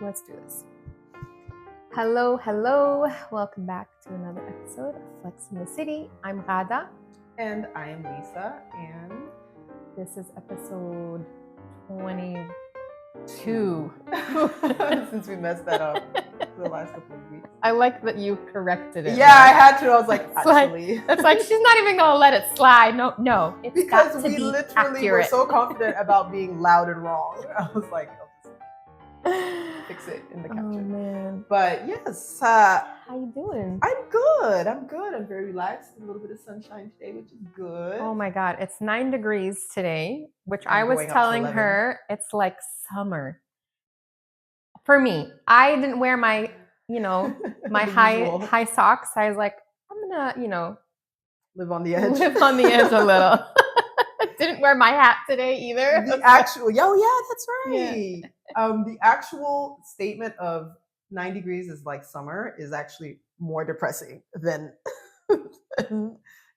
Let's do this. Hello. Welcome back to another episode of Flex in the City. I'm Rada. And I am Lisa, and this is episode 22. Since we messed that up for the last couple of weeks. I like that you corrected it. Yeah, I had to. I was like, actually. It's like she's not even going to let it slide. No. It's because got to we be literally accurate. were so confident about being loud and wrong. I was like, I'll fix it in the caption. Oh, man. But yes. How you doing? I'm good. I'm very relaxed. A little bit of sunshine today, which is good. Oh my God. It's 9 degrees today, which I I'm was going up to telling 11. her it's like summer. For me, I didn't wear my, my The high usual. socks. I was like, I'm gonna, Live on the edge. live on the edge a little. Didn't wear my hat today either. The actual, that's right. The actual statement of 9 degrees is like summer is actually more depressing than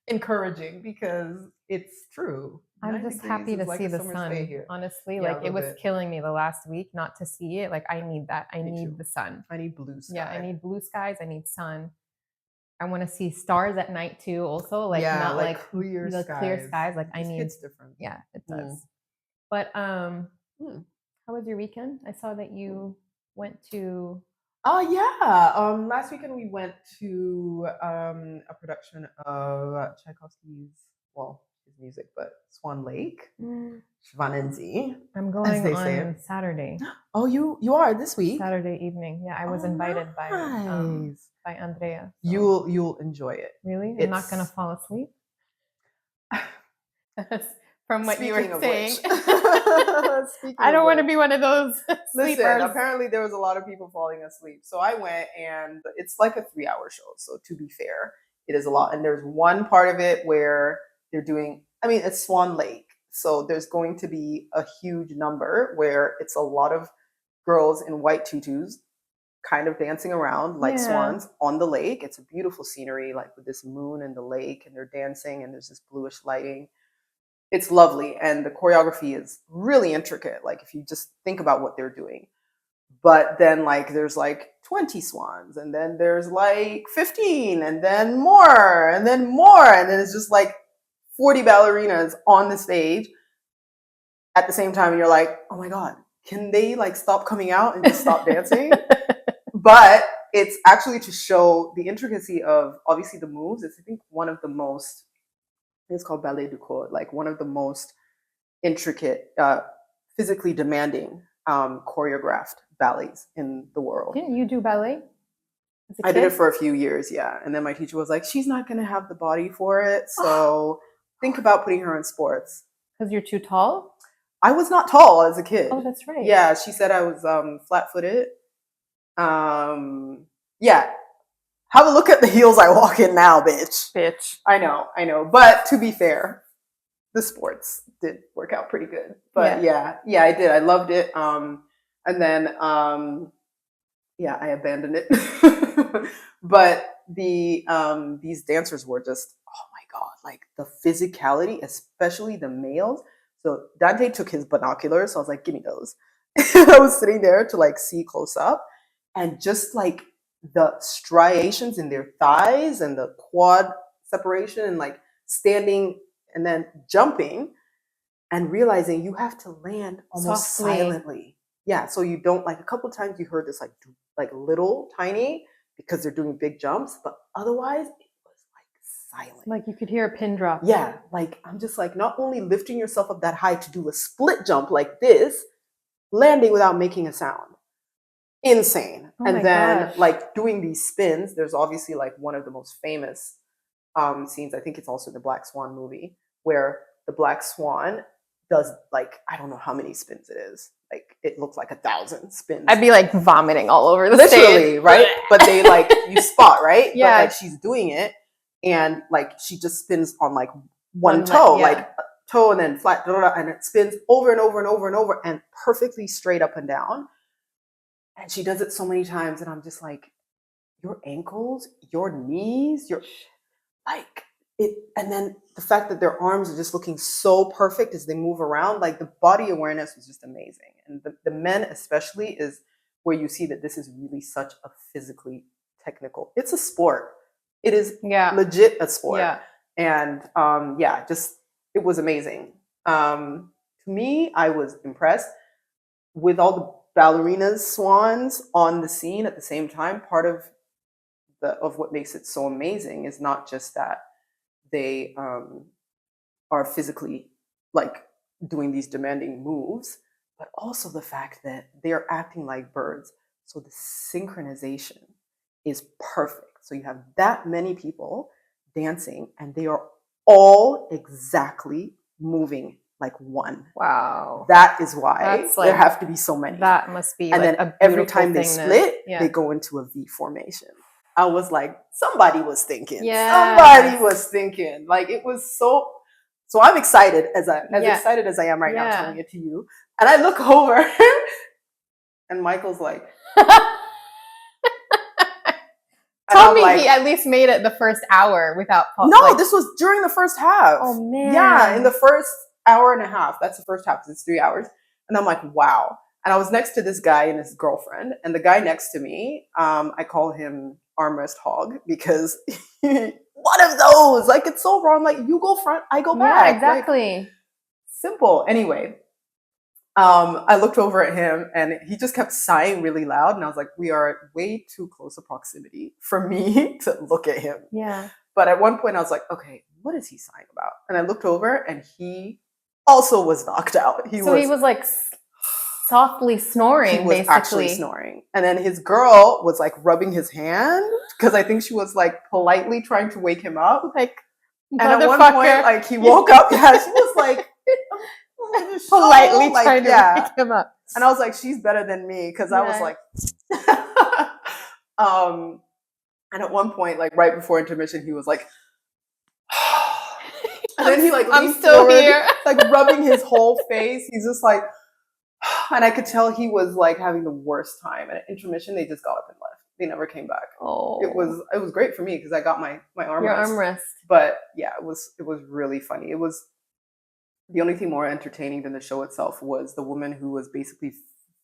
encouraging because it's true. I'm 9 just degrees happy is to like see a the summer's sun. day here. Honestly, Yeah, a like it little was bit. killing me the last week not to see it. Like I need that. I Me need too. the sun. I need blue sky. Yeah, I need blue skies. I need sun. I want to see stars at night too. Also, like Yeah, not like like clear the clear skies. skies. Like I Just need. hits different. Yeah, it does. But how was your weekend? I saw that you went to. Oh yeah. Last weekend we went to a production of Tchaikovsky's, well, his music, but Swan Lake, Schwanensee. I'm going they on say it. Saturday. Oh, you are this week? Saturday evening. Yeah, I was invited by Andrea. So. You'll enjoy it. Really? I'm not gonna fall asleep. From what you were saying. I don't want to be one of those sleepers. Listen, apparently there was a lot of people falling asleep. So I went, and it's like a 3-hour show. So to be fair, it is a lot. And there's one part of it where they're doing, it's Swan Lake. So there's going to be a huge number where it's a lot of girls in white tutus kind of dancing around like swans on the lake. It's a beautiful scenery, like with this moon and the lake, and they're dancing, and there's this bluish lighting. It's lovely, and the choreography is really intricate, like if you just think about what they're doing. But then like there's like 20 swans, and then there's like 15, and then more, and then more, and then it's just like 40 ballerinas on the stage at the same time, and you're like, oh my God, can they like stop coming out and just stop dancing? But it's actually to show the intricacy of obviously the moves. It's I think one of the most, it's called Ballet du Corps, like one of the most intricate, physically demanding choreographed ballets in the world. Didn't you do ballet? I did it for a few years, yeah. And then my teacher was like, she's not going to have the body for it. So think about putting her in sports. Because you're too tall? I was not tall as a kid. Oh, that's right. Yeah, she said I was flat-footed. Yeah. Have a look at the heels I walk in now, bitch. I know. But to be fair, the sports did work out pretty good. But yeah, I did. I loved it. And then, I abandoned it. But these dancers were just, oh my God, like the physicality, especially the males. So Dante took his binoculars. So I was like, give me those. I was sitting there to like see close up, and just like the striations in their thighs and the quad separation, and like standing and then jumping and realizing you have to land almost silently. Yeah, so you don't, like a couple of times you heard this like little tiny because they're doing big jumps, but otherwise it was like silent. Like you could hear a pin drop. Yeah, like I'm just like not only lifting yourself up that high to do a split jump like this, landing without making a sound. Insane. And then like doing these spins, there's obviously like one of the most famous scenes, I think it's also the Black Swan movie, where the Black Swan does like, I don't know how many spins it is. Like it looks like 1,000 spins. I'd be like vomiting all over the literally stage. Right? But they like, you spot, right? Yeah. But like she's doing it, and like she just spins on like one toe, like toe and then flat, and it spins over and over and over and over and perfectly straight up and down. And she does it so many times, and I'm just like, your ankles, your knees, your like it. And then the fact that their arms are just looking so perfect as they move around, like the body awareness was just amazing. And the men especially is where you see that this is really such a physically technical. It's a sport. It is Yeah. legit a sport. Yeah. And yeah, just it was amazing. To me, I was impressed with all the ballerinas, swans on the scene at the same time. Part of what makes it so amazing is not just that they are physically like doing these demanding moves, but also the fact that they're acting like birds. So the synchronization is perfect. So you have that many people dancing and they are all exactly moving like one. Wow. That is why That's there like- have to be so many. That must be And like then a every beautiful time they thing to- split, yeah. they go into a V formation. I was like, somebody was thinking. Yes. Somebody was thinking. Like it was so. So I'm excited Yeah. excited as I am right now Yeah. telling it to you. And I look over, and Michael's like, Tell me he at least made it the first hour without. No, this was during the first half. Oh man. Yeah, in the first hour and a half. That's the first half because it's 3 hours. And I'm like, wow. And I was next to this guy and his girlfriend. And the guy next to me, I call him armrest hog because one of those. Like it's so wrong. Like you go front, I go back. Yeah, exactly. Like, simple. Anyway, I looked over at him and he just kept sighing really loud. And I was like, we are at way too close a proximity for me to look at him. Yeah. But at one point I was like, okay, what is he sighing about? And I looked over and he also was knocked out. He was like softly snoring, he was basically. actually snoring. And then his girl was like rubbing his hand because I think she was like politely trying to wake him up. Like, and at one point, like he woke up. Yeah, she was like politely trying to wake him up. And I was like, she's better than me because I was like, and at one point, like right before intermission, he was like, and then he like I'm leaned still forward, here, like rubbing his whole face. He's just like, and I could tell he was like having the worst time. And at intermission, they just got up and left. They never came back. Oh, It was great for me because I got my armrest. Your armrest. But yeah, it was really funny. It was the only thing more entertaining than the show itself was the woman who was basically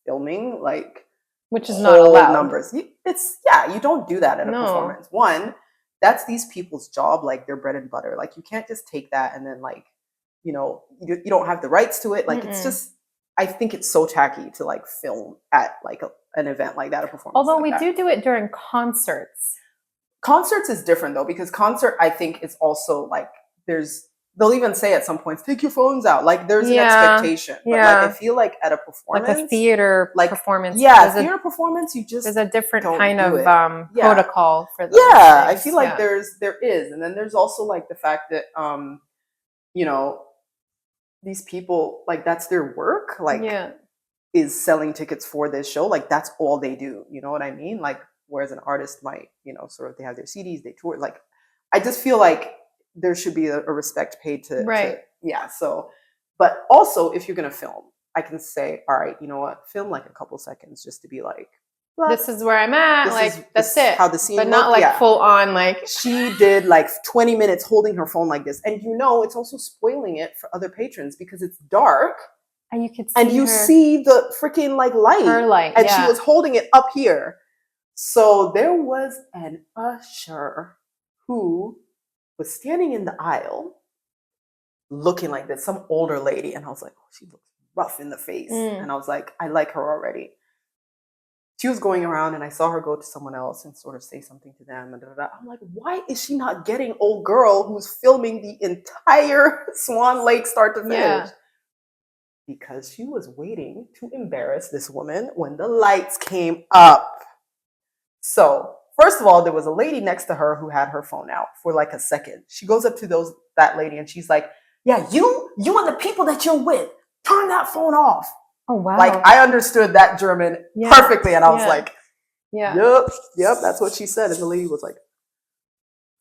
filming like which is not whole allowed. numbers. It's you don't do that at a performance. One, that's these people's job, like their bread and butter. Like you can't just take that and then like, you don't have the rights to it. Like it's just, I think it's so tacky to like film at like an event like that, a performance. Although like we do it during concerts. Concerts is different though, because concert, I think is also like, they'll even say at some points, take your phones out. Like there's an expectation. But like I feel like at a performance, like a theater performance. Theater performance, there's a different kind of protocol for those things. I feel like there is. And then there's also like the fact that these people, like that's their work, like is selling tickets for this show. Like that's all they do. You know what I mean? Like whereas an artist might, sort of they have their CDs, they tour. Like I just feel like there should be a respect paid to so, but also if you're going to film, I can say, all right, you know what, film like a couple seconds just to be like, this is where I'm at, like that's it, how the scene but not like full on. Like she did like 20 minutes holding her phone like this, and it's also spoiling it for other patrons because it's dark and you could see and you see the freaking like her light, and she was holding it up here. So there was an usher who was standing in the aisle looking like this, some older lady. And I was like, oh, she looks rough in the face. And I was like, I like her already. She was going around and I saw her go to someone else and sort of say something to them. And I'm like, why is she not getting old girl who's filming the entire Swan Lake start to finish? Yeah. Because she was waiting to embarrass this woman when the lights came up. So first of all, there was a lady next to her who had her phone out for like a second. She goes up to that lady and she's like, yeah, you and the people that you're with, turn that phone off. Oh, wow. Like I understood that German perfectly. And I was like, yep, that's what she said. And the lady was like,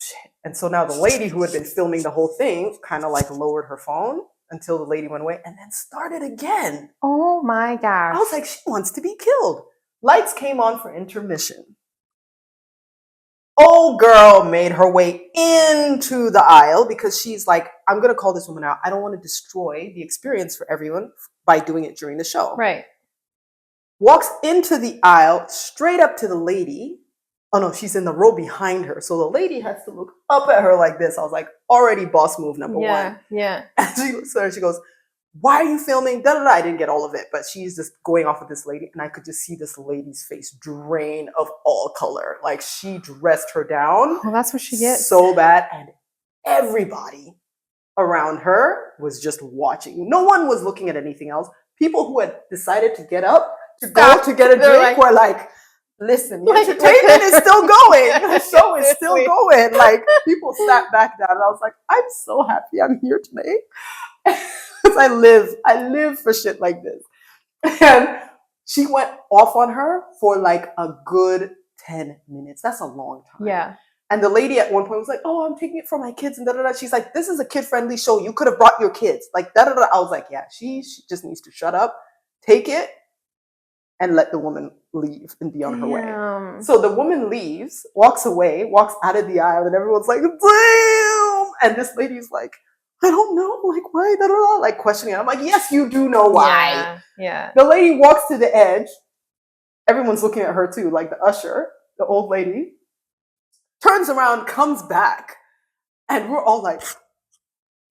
shit. And so now the lady who had been filming the whole thing kind of like lowered her phone until the lady went away and then started again. Oh my gosh. I was like, she wants to be killed. Lights came on for intermission. Old girl made her way into the aisle because she's like, I'm going to call this woman out. I don't want to destroy the experience for everyone by doing it during the show. Right. walks into the aisle, straight up to the lady. Oh no, she's in the row behind her. So the lady has to look up at her like this. I was like, already boss move number one. Yeah. And she looks at her and she goes, why are you filming? Da, da, da. I didn't get all of it, but she's just going off with this lady. And I could just see this lady's face drain of all color. Like she dressed her down Well, that's what she gets. so bad. And everybody around her was just watching. No one was looking at anything else. People who had decided to get up to go to get a They're drink were like, listen, the Like- entertainment is still going. The show is still Seriously. going. Like people sat back down and I was like, I'm so happy I'm here today. Because I live for shit like this. And she went off on her for like a good 10 minutes. That's a long time. Yeah. And the lady at one point was like, oh, I'm taking it for my kids and da da da. She's like, this is a kid-friendly show. You could have brought your kids. Like da da da. I was like, yeah, she just needs to shut up, take it, and let the woman leave and be on her way. Damn. So the woman leaves, walks away, walks out of the aisle, and everyone's like, damn! And this lady's like, I don't know, like why? Da, da, da, like questioning. I'm like, yes, you do know why. Yeah. The lady walks to the edge. Everyone's looking at her too, like the usher, the old lady, turns around, comes back, and we're all like,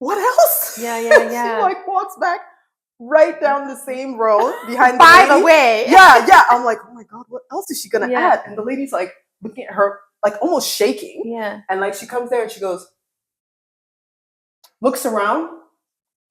what else? Yeah. She like walks back right down the same row behind By the lady. the way. Yeah. I'm like, oh my God, what else is she gonna Yeah. add? And the lady's like looking at her, like almost shaking. Yeah. And like she comes there and she goes, looks around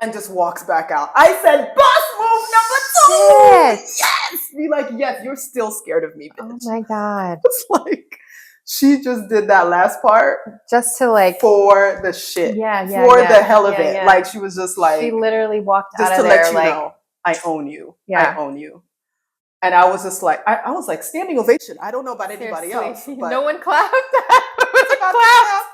and just walks back out. I said, boss move number 2. Shit. Yes. Be like, yes, you're still scared of me, Oh bitch. my God. It's like she just did that last part Just to like. for the shit. Yeah. For the hell of it. Yeah. Like she was just like, She literally walked just out to of let there you like. know, I own you. Yeah. I own you. And I was just like, I was like, standing ovation. I don't know about anybody else. Seriously. But No one clapped. Clapped.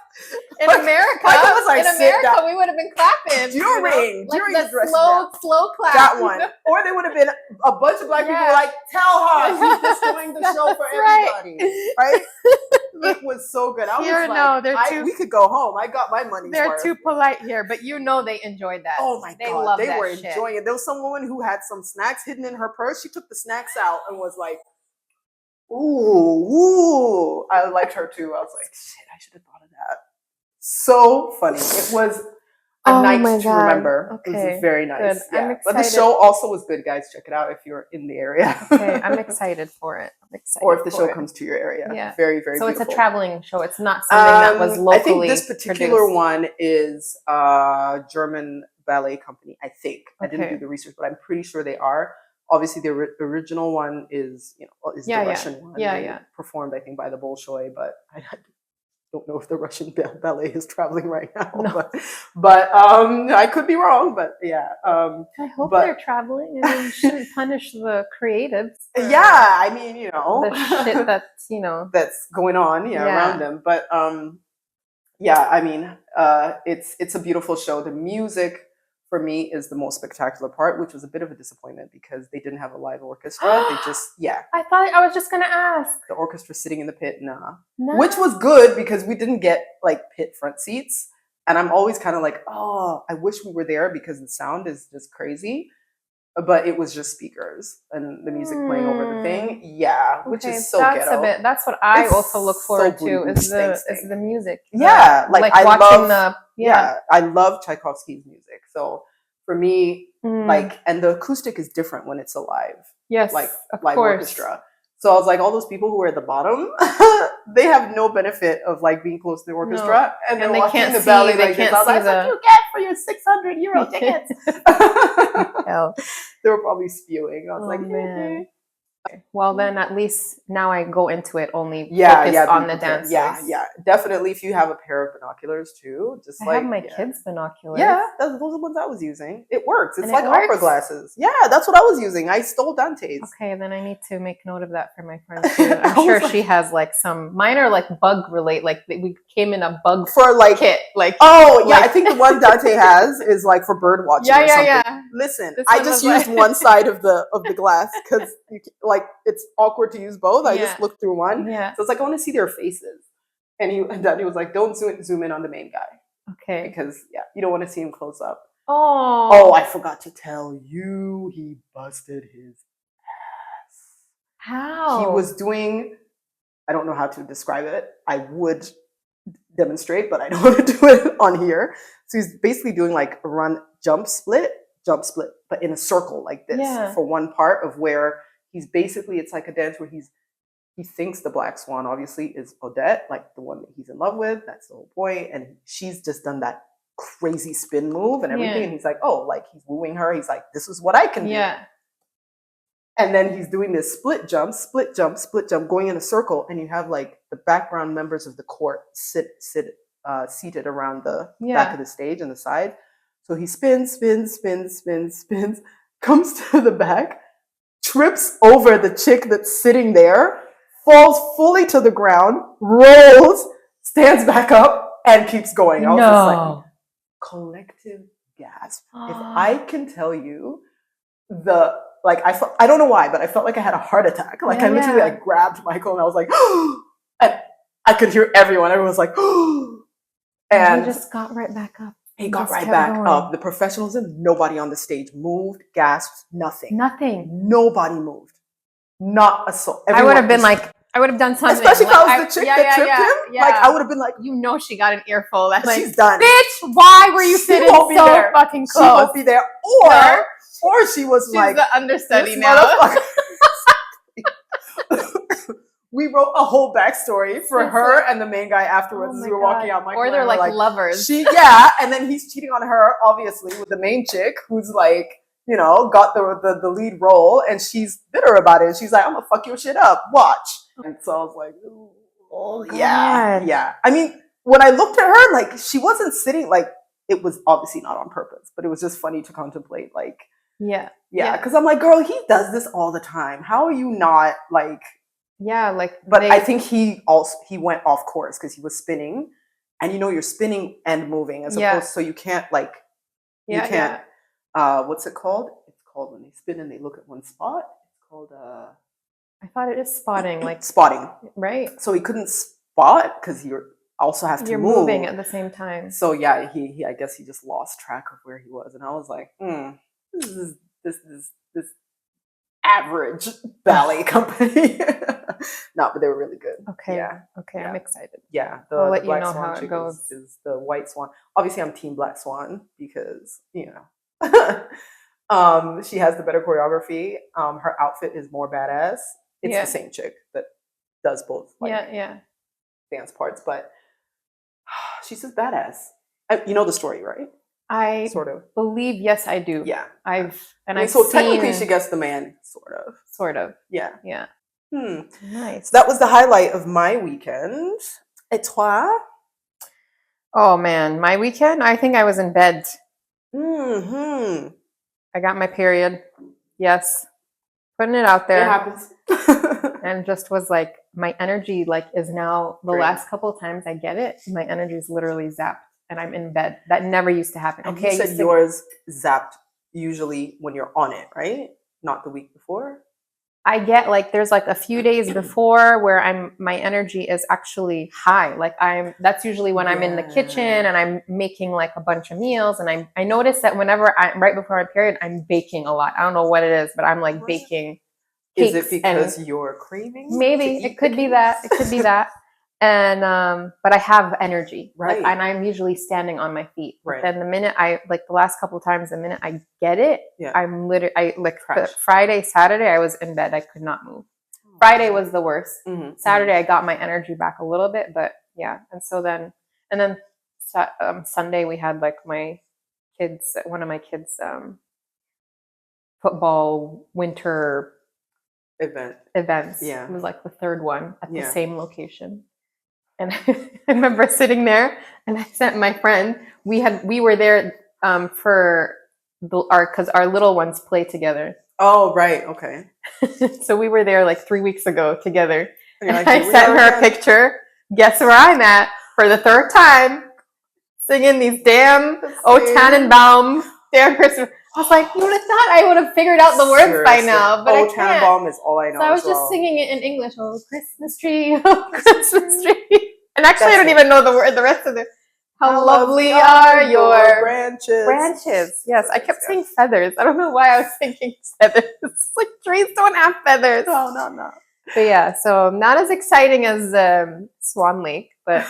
In Like- America, like it was like, in sit America, down. we would have been clapping. During like the the dress slow clap. that one. Or there would have been a bunch of black people Yeah. like, tell her she's destroying the show for That's right. everybody. Right? It was so good. I was Here, like, no, they're too- we could go home. I got my money's They're worth. too polite here, but you know they enjoyed that. Oh my They God. love They that were shit. enjoying it. There was some woman who had some snacks hidden in her purse. She took the snacks out and was like, ooh. I liked her too. I was like, shit, I should have thought of that. So funny. It was a Oh my night to God. remember. It Okay, was very nice. good. I'm Yeah. But the excited. show also was good, guys. Check it out if you're in the area. Okay, I'm excited for it. I'm excited. Or if the for show it. comes to your area. Yeah. Very, very So beautiful. it's a traveling show. It's not something that was locally I think this particular produced. one is a German ballet company, I think. I didn't Okay. do the research, but I'm pretty sure they are. Obviously, the original one is, is Yeah, the yeah. Russian one. Yeah, They yeah. Performed, I think, by the Bolshoi, but I don't know if the Russian ballet is traveling right now. No. But I could be wrong. But yeah, I hope but- they're traveling. I mean, you shouldn't punish the creatives. for yeah. I mean, The shit that's, that's going on Yeah. around them. But yeah, I mean, it's a beautiful show. The music for me is the most spectacular part, which was a bit of a disappointment because they didn't have a live orchestra. They just I was just going to ask. the orchestra sitting in the pit, nah. No. Which was good because we didn't get like pit front seats. And I'm always kind of like, oh, I wish we were there because the sound is just crazy. But it was just speakers and the music playing over the thing. Yeah, which Okay, is so that's ghetto. that's what I It's also look so forward to booty is booty the stink. is the music. Yeah, like, I watching love- the I love Tchaikovsky's music. So for me, Mm, and the acoustic is different when it's a live, yes, like of live course. orchestra. So I was like, all those people who are at the bottom, they have no benefit of like being close to the orchestra, and they're they watching can't the see- ballet they like this. can't I was see like, "That's the- what you get for your €600 tickets." Hell. They were probably spewing. I was Oh, like, man. Well, then at least now I go into it only yeah, focused yeah, on be the prepared. dancers. Yeah. Definitely, if you have a pair of binoculars too, just I like have my yeah. kids' binoculars. Yeah, those are the ones I was using. It works. It's And it like opera works? glasses. Yeah, that's what I was using. I stole Dante's. Okay, then I need to make note of that for my friend too. I I'm sure was she has like some. Mine are like bug relate. Like we came in a bug For like, kit. Like oh yeah, like- I think the one Dante has is like for bird watching. yeah, or yeah, something. yeah. Listen, This I one just was used like- one side of the glass because like it's awkward to use both. I just Yeah. looked through one, Yeah. so it's like I want to see their faces. And Daddy was like, "Don't zoom in on the main guy Okay. because you don't want to see him close up." Oh. Oh, I forgot to tell you, he busted his ass. How? He was doing, I don't know how to describe it. I would demonstrate, but I don't want to do it on here. So he's basically doing like a run, jump, split, but in a circle like this Yeah. for one part of where he's basically, it's like a dance where he thinks the Black Swan obviously is Odette, like the one that he's in love with. That's the whole point. And she's just done that crazy spin move and everything. Yeah. And he's like, oh, like he's wooing her. He's like, this is what I can do. Yeah. And then he's doing this split jump, going in a circle. And you have like the background members of the court seated around the back of the stage and the side. So he spins, comes to the back, trips over the chick that's sitting there, falls fully to the ground, rolls, stands back up, and keeps going. I was just like, collective gasp. If I can tell you I don't know why, but I felt like I had a heart attack. Like I literally like grabbed Michael and I was like, and I could hear everyone. Everyone was like, and he just got right back up. He got right back up. The professionalism, nobody on the stage moved, gasped, nothing. Nobody moved. Not a soul. I would have been like, I would have done something. Especially if I was the chick that tripped him. Yeah. Like, I would have been like, you know, she got an earful. That's like, she's done. Bitch, why were you sitting so fucking close? She won't be there. Or she was she's like, the understudy now. We wrote a whole backstory for her and the main guy afterwards as we were walking out. Or they're like lovers. And then he's cheating on her, obviously, with the main chick who's like, you know, got the lead role, and she's bitter about it. And she's like, I'm gonna fuck your shit up. Watch. And so I was like, oh yeah. I mean, when I looked at her, like she wasn't sitting like it was obviously not on purpose, but it was just funny to contemplate. Like, because I'm like, girl, he does this all the time. How are you not like? Yeah, like. But I think he went off course because he was spinning, and you know you're spinning and moving as opposed, so you can't like you can't. What's it called? It's called when they spin and they look at one spot. It's called I thought it is spotting, like spotting, right? So he couldn't spot because you also have to you're move. moving at the same time. So yeah, he I guess he just lost track of where he was, and I was like, this is average ballet company. No, but they were really good. Okay, I'm excited. Yeah, I'll let the Black you know Swan how it goes. Is the White Swan. Obviously, I'm Team Black Swan because you know. She has the better choreography. Her outfit is more badass. It's the same chick that does both. Like, dance parts, but she's just badass. You know the story, right? I sort of believe, yes, I do. Yeah, I've technically she gets the man, sort of. Yeah. Nice. So that was the highlight of my weekend. Et toi? Oh man, my weekend. I think I was in bed. I got my period. Yes, putting it out there. It happens. And just was like, my energy like is now the last couple of times I get it, my energy is literally zapped. And I'm in bed. That never used to happen. Okay, you said yours zapped usually when you're on it, right? Not the week before? I get like there's like a few days before where my energy is actually high. Like that's usually when I'm in the kitchen and I'm making like a bunch of meals, and I notice that whenever right before my period, I'm baking a lot. I don't know what it is, but I'm like baking. Is it because you're craving? Maybe it could be that. It could be that. And but I have energy, right? Like, and I'm usually standing on my feet. Right. Then the minute the last couple of times, the minute I get it, I'm literally Friday, Saturday, I was in bed. I could not move. Friday was the worst. Saturday, I got my energy back a little bit, but yeah. And so then Sunday we had like one of my kids' football winter events. Yeah, it was like the third one at the same location. And I remember sitting there, and I sent my friend. We were there for because our little ones play together. Oh, right, okay. So we were there like 3 weeks ago together. And like, I sent her a picture. Guess where I'm at for the third time, singing these damn O Tannenbaum damn Christmas. I was like, you would have thought I would have figured out the words by now, but O Tannenbaum is all I know. So I was just singing it in English. Oh, Christmas tree, oh, Christmas tree. And actually, I don't even know the rest of it. How lovely are your branches. branches. Yes, I kept Yes. saying feathers. I don't know why I was thinking feathers. It's like trees don't have feathers. No. But yeah, so not as exciting as Swan Lake, but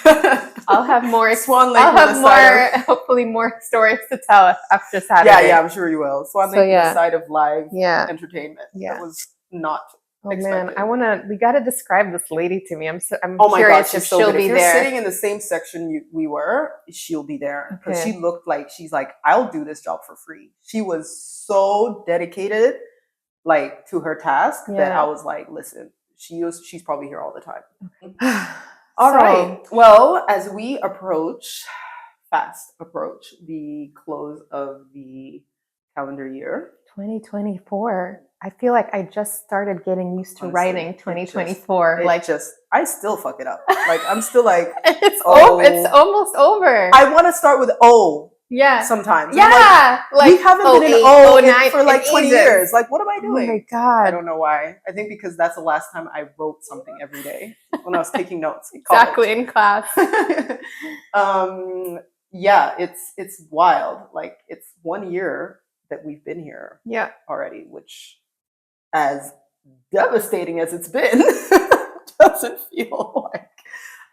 I'll have more. Swan Lake I'll with have a more, side of- hopefully more stories to tell after Saturday. yeah, I'm sure you will. Swan So, Lake with yeah. a side of live Yeah. entertainment. Yeah. That was not. Oh expected. man, we gotta describe this lady to me. I'm Oh my curious gosh, if she's so she'll good. be If you're there. sitting in the same section we were, she'll be there because Okay. she looked like she's like, I'll do this job for free. She was so dedicated, like to her task that Yeah. I was like, listen, she's probably here all the time. All All right. Well, as we fast approach the close of the calendar year. 2024. I feel like I just started getting used to Honestly, writing it 2024. I still fuck it up. Like I'm still like, it's oh. it's almost over. I want to start with O yeah. sometimes. Yeah. I'm like, we haven't been in O for like 20 ages. years. Like, what am I Oh my doing? god. I don't know why. I think because that's the last time I wrote something every day when I was taking notes. In Exactly in class. Yeah, it's wild. Like it's 1 year that we've been here Yeah. already, which, as devastating as it's been, doesn't feel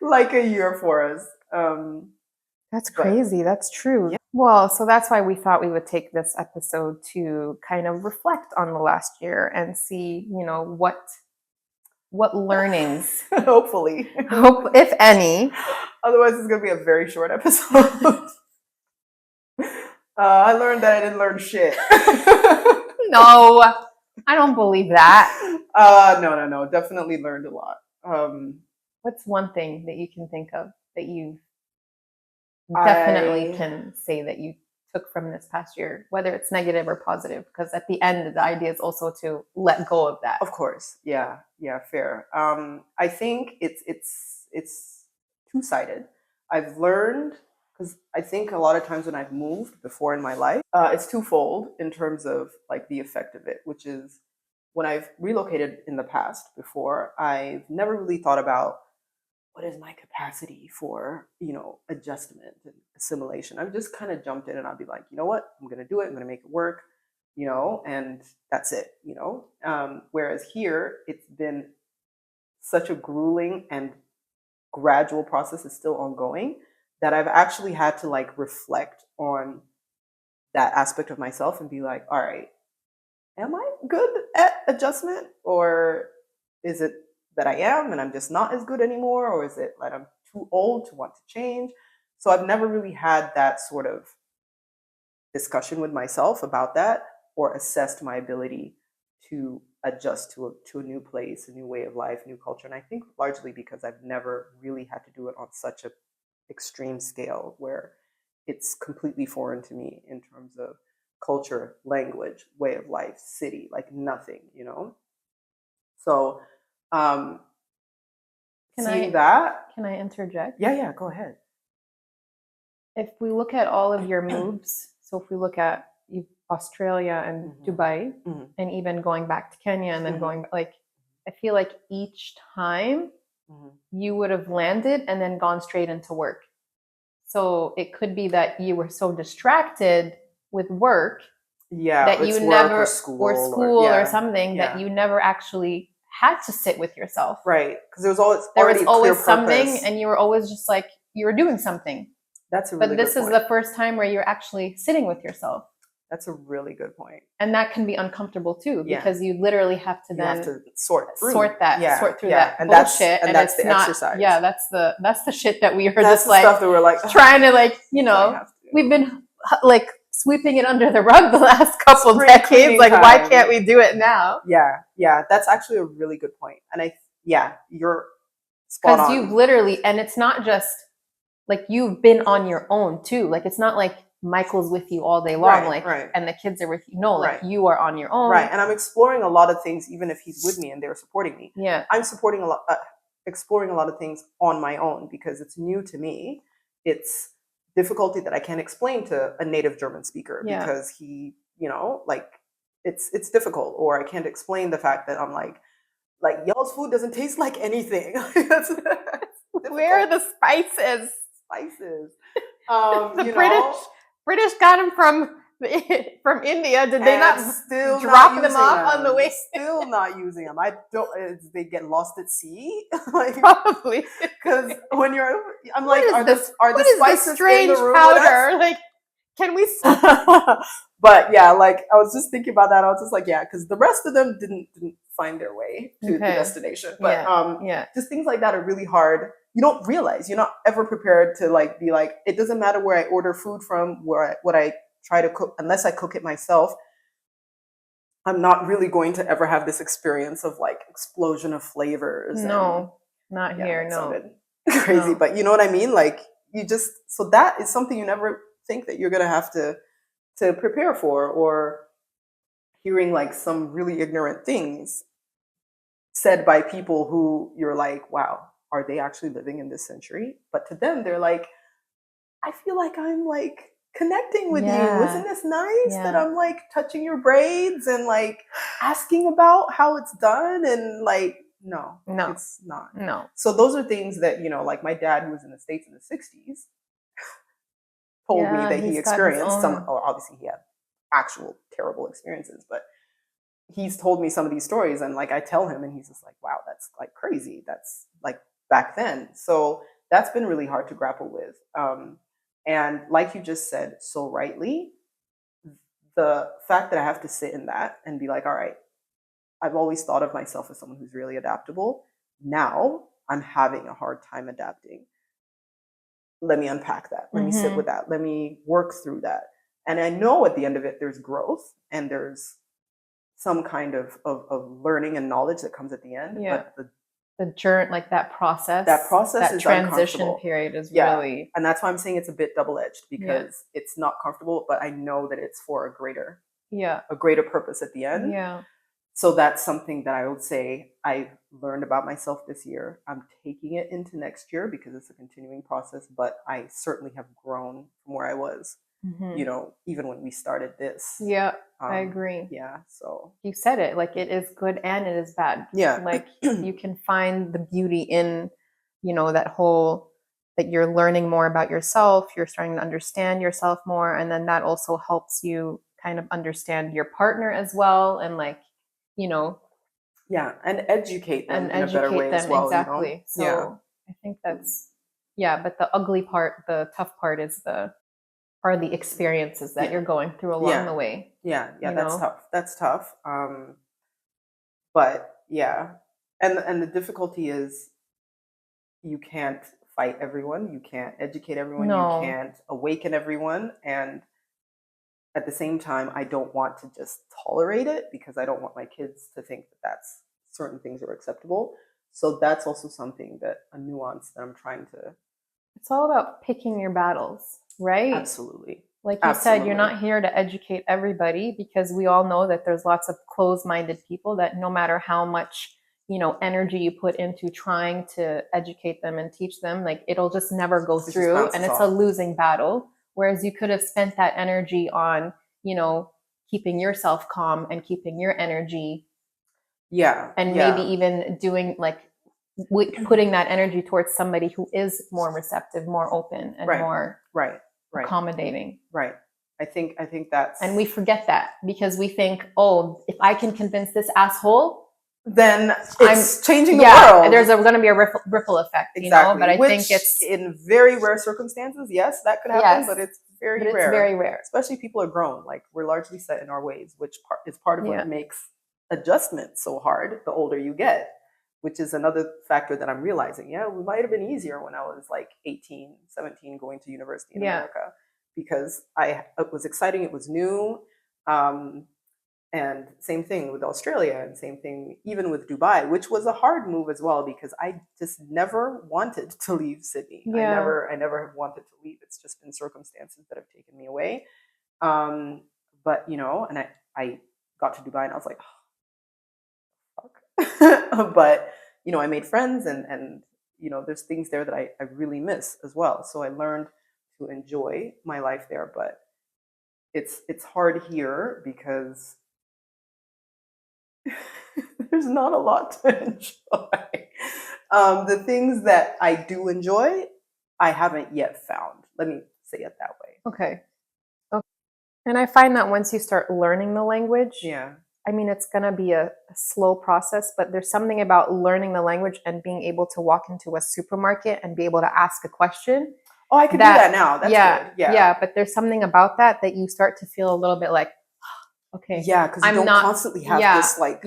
like a year for us. That's But- crazy. That's true. Yeah. Well, so that's why we thought we would take this episode to kind of reflect on the last year and see, what learnings, Hopefully. if any. Otherwise, it's going to be a very short episode. I learned that I didn't learn shit. No, I don't believe that. No. Definitely learned a lot. What's one thing that you can think of that you definitely I- can say that you took from this past year, whether it's negative or positive? Because at the end, the idea is also to let go of that. Of course, yeah, fair. I think it's two-sided. I've learned, because I think a lot of times when I've moved before in my life, it's twofold in terms of like the effect of it, which is when I've relocated in the past before, I've never really thought about what is my capacity for, adjustment and assimilation. I've just kind of jumped in and I'll be like, you know what, I'm going to do it. I'm going to make it work, and that's it, whereas here it's been such a grueling and gradual process, is still ongoing, that I've actually had to like reflect on that aspect of myself and be like, all right, am I good at adjustment, or is it that I am and I'm just not as good anymore, or is it that I'm too old to want to change? So I've never really had that sort of discussion with myself about that, or assessed my ability to adjust to a new place, a new way of life, new culture. And I think largely because I've never really had to do it on such a extreme scale where it's completely foreign to me in terms of culture, language, way of life, city, like nothing, So Can seeing I- that, Can I interject? yeah, go ahead. If we look at all of your moves, so if we look at Australia and Mhm. Dubai, Mhm. and even going back to Kenya and then Mhm. going, I feel like each time Mhm. you would have landed and then gone straight into work. So it could be that you were so distracted with work Yeah, that it's you work never, or school or something yeah. that you never actually had to sit with yourself. Right, because there was always There already was always a clear something, purpose. and you were always just like, you were doing something. That's a really But this good is point. the first time where you're actually sitting with yourself. That's a really good point. And that can be uncomfortable too, Yeah. because you literally have to You then have to sort through sort that and bullshit. that's it's the not, exercise. yeah, that's the shit that we are That's just the like stuff that we're like trying to I have to do. we've been like sweeping it under the rug the last couple Spring decades. cleaning Like, why time. can't we do it now? Yeah, that's actually a really good point. And you're spot Because on. you've literally, and it's not just like you've been on your own too. Like, it's not like Michael's with you all day long, Right. and the kids are with you. No, like Right. you are on your own. Right, and I'm exploring a lot of things, even if he's with me and they're supporting me. Yeah. I'm exploring a lot of things on my own because it's new to me. It's difficulty that I can't explain to a native German speaker Yeah. because he, it's difficult, or I can't explain the fact that I'm like y'all's food doesn't taste like anything. That's Where are the spices? spices? The You know, British got them from from India. Did they and not still drop not them using off on the them. way? Still not using them. I don't. They get lost at sea. Like, Probably. because when you're, I'm What like, is this? are the What is this spices in the strange room with us? powder? Like, can we? But yeah, like I was just thinking about that. I was just like, yeah, because the rest of them didn't find their way to the Okay. destination. But Yeah. just things like that are really hard. You don't realize you're not ever prepared to like be like, it doesn't matter where I order food from, what I try to cook, unless I cook it myself. I'm not really going to ever have this experience of like explosion of flavors. And No, not yeah, here. that No. sounded crazy, No. but you know what I mean? Like you just, so that is something you never think that you're gonna have to prepare for, or hearing like some really ignorant things said by people who you're like, wow, are they actually living in this century? But to them, they're like, I feel like I'm like connecting with you. Yeah. Isn't this nice that Yeah. I'm like touching your braids and like asking about how it's done? And like, no, No. it's not. No. So those are things that, you know, like my dad, who was in the States in the 60s, told me Yeah, that he he's got his experienced some, own. or obviously he had actual terrible experiences, but he's told me some of these stories, and like I tell him and he's just like, wow, that's like crazy. That's like back then. So that's been really hard to grapple with. And like you just said so rightly, the fact that I have to sit in that and be like, all right, I've always thought of myself as someone who's really adaptable. Now I'm having a hard time adapting. Let me unpack that. Let me sit Mhm. with that. Let me work through that. And I know at the end of it, there's growth and there's some kind of learning and knowledge that comes at the end. Yeah. But The journey, like that process that is transition uncomfortable. period is Yeah. really. And that's why I'm saying it's a bit double-edged, because it's not comfortable, but I know that it's for a greater purpose at the end. Yeah. So that's something that I would say I've learned about myself this year. I'm taking it into next year because it's a continuing process, but I certainly have grown from where I was, Mhm. you know, even when we started this. Yeah, I agree. Yeah. So You said it, like it is good and it is bad. yeah. Like you can find the beauty in, that whole, that you're learning more about yourself, you're starting to understand yourself more, and then that also helps you kind of understand your partner as well, and like, yeah, and educate them and in a better educate way as them well, exactly. you know? So Yeah. I think that's, yeah, but the ugly part, the tough part are the experiences that Yeah. you're going through along Yeah. the way. Yeah, you that's know? tough. That's tough. But yeah. And the difficulty is you can't fight everyone, you can't educate everyone, you No. can't awaken everyone, and at the same time I don't want to just tolerate it because I don't want my kids to think that that's certain things are acceptable. So that's also something that a nuance that I'm trying to. It's all about picking your battles, right? Absolutely. Like you said, you're Absolutely. not here to educate everybody, because we all know that there's lots of closed-minded people that no matter how much, energy you put into trying to educate them and teach them, like it'll just never go just through, bounces and it's off. a losing battle. Whereas you could have spent that energy on, keeping yourself calm and keeping your energy, Yeah. and yeah. maybe even doing like putting that energy towards somebody who is more receptive, more open, and Right. more Right. accommodating. Right. I think that's. And we forget that because we think, oh, if I can convince this asshole, then it's changing the yeah, world. there's going to be a ripple effect, Exactly. But I Which, think it's in very rare circumstances, yes, that could happen, Yes. but it's very but it's rare. very rare. Especially people are grown. Like we're largely set in our ways, which is part of Yeah. what makes adjustment so hard the older you get, which is another factor that I'm realizing. Yeah, we might have been easier when I was like 18, 17, going to university in Yeah. America, because it was exciting, it was new. And same thing with Australia, and same thing even with Dubai, which was a hard move as well because I just never wanted to leave Sydney. Yeah. I never have wanted to leave. It's just been circumstances that have taken me away. But and I got to Dubai and I was like, oh, fuck. But I made friends, and there's things there that I really miss as well. So I learned to enjoy my life there, but it's hard here because there's not a lot to enjoy. The things that I do enjoy, I haven't yet found. Let me say it that way. Okay. Okay. And I find that once you start learning the language, Yeah. I mean, it's going to be a slow process, but there's something about learning the language and being able to walk into a supermarket and be able to ask a question. Oh, I can do that now. That's good. Yeah. Yeah. But there's something about that you start to feel a little bit like, okay. Yeah, because you don't constantly have this like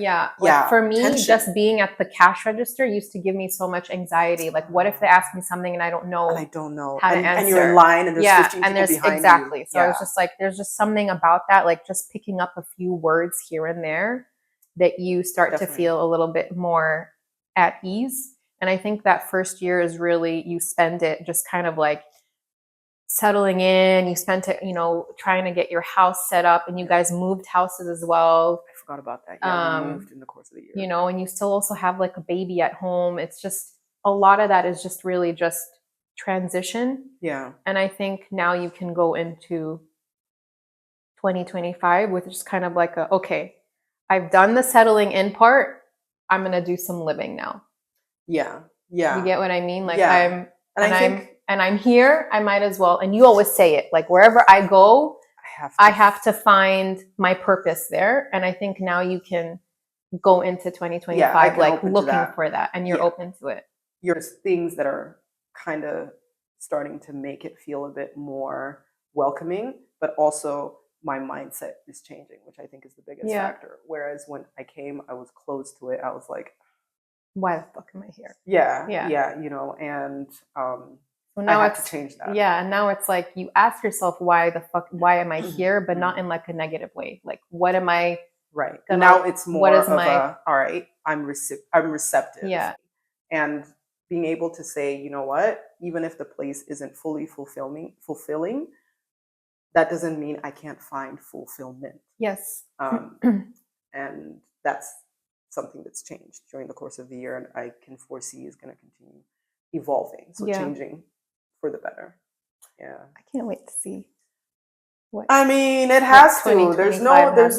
for me, tension. just being at the cash register used to give me so much anxiety. Like, what if they ask me something and I don't know? And I don't know. How to answer. And you're in line and there's 15 people behind exactly. you. So I was just like, there's just something about that, like just picking up a few words here and there that you start to feel a little bit more at ease. And I think that first year is really, you spend it just kind of like settling in. You spent it, trying to get your house set up, and you guys moved houses as well. I forgot about that. Yeah, we moved in the course of the year. And you still also have like a baby at home. It's just a lot of that is just really just transition. Yeah. And I think now you can go into 2025 with just kind of like okay, I've done the settling in part. I'm going to do some living now. Yeah. Yeah. You get what I mean? Like I'm here, I might as well. And you always say it, like wherever I go, I have to find my purpose there. And I think now you can go into 2025 like looking for that, and you're open to it. There's things that are kind of starting to make it feel a bit more welcoming, but also my mindset is changing, which I think is the biggest factor. Whereas when I came, I was closed to it. I was like, why the fuck am I here? Yeah. And so now I have to change that. Yeah, and now it's like you ask yourself, why am I here? But not in like a negative way. Like, what am I? Right. Now it's more all right, I'm receptive. Yeah. And being able to say, you know what, even if the place isn't fully fulfilling, that doesn't mean I can't find fulfillment. Yes. And that's something that's changed during the course of the year, and I can foresee is going to continue evolving. So changing for the better. Yeah. I can't wait to see. I mean, it has to. There's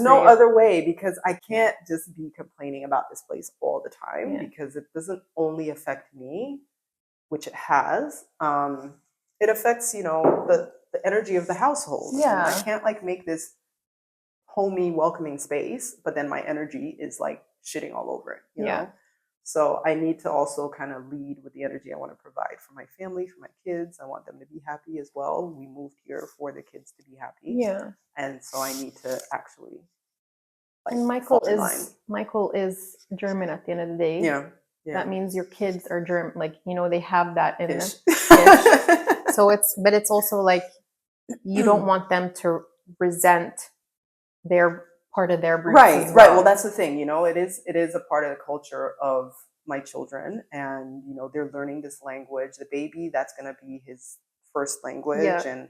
no other way, because I can't just be complaining about this place all the time, because it doesn't only affect me, which it has. It affects, the energy of the household. Yeah. And I can't like make this homey, welcoming space, but then my energy is like shitting all over it. You know? So I need to also kind of lead with the energy I want to provide for my family, for my kids. I want them to be happy as well. We moved here for the kids to be happy. Yeah. And so I need to actually and Michael is German at the end of the day. Yeah. That means your kids are German. Like, they have that in them. Ish. So it's also like you don't want them to resent their part of their roots. Right. Well, that's the thing, it is a part of the culture of my children, and they're learning this language. The baby, that's going to be his first language, and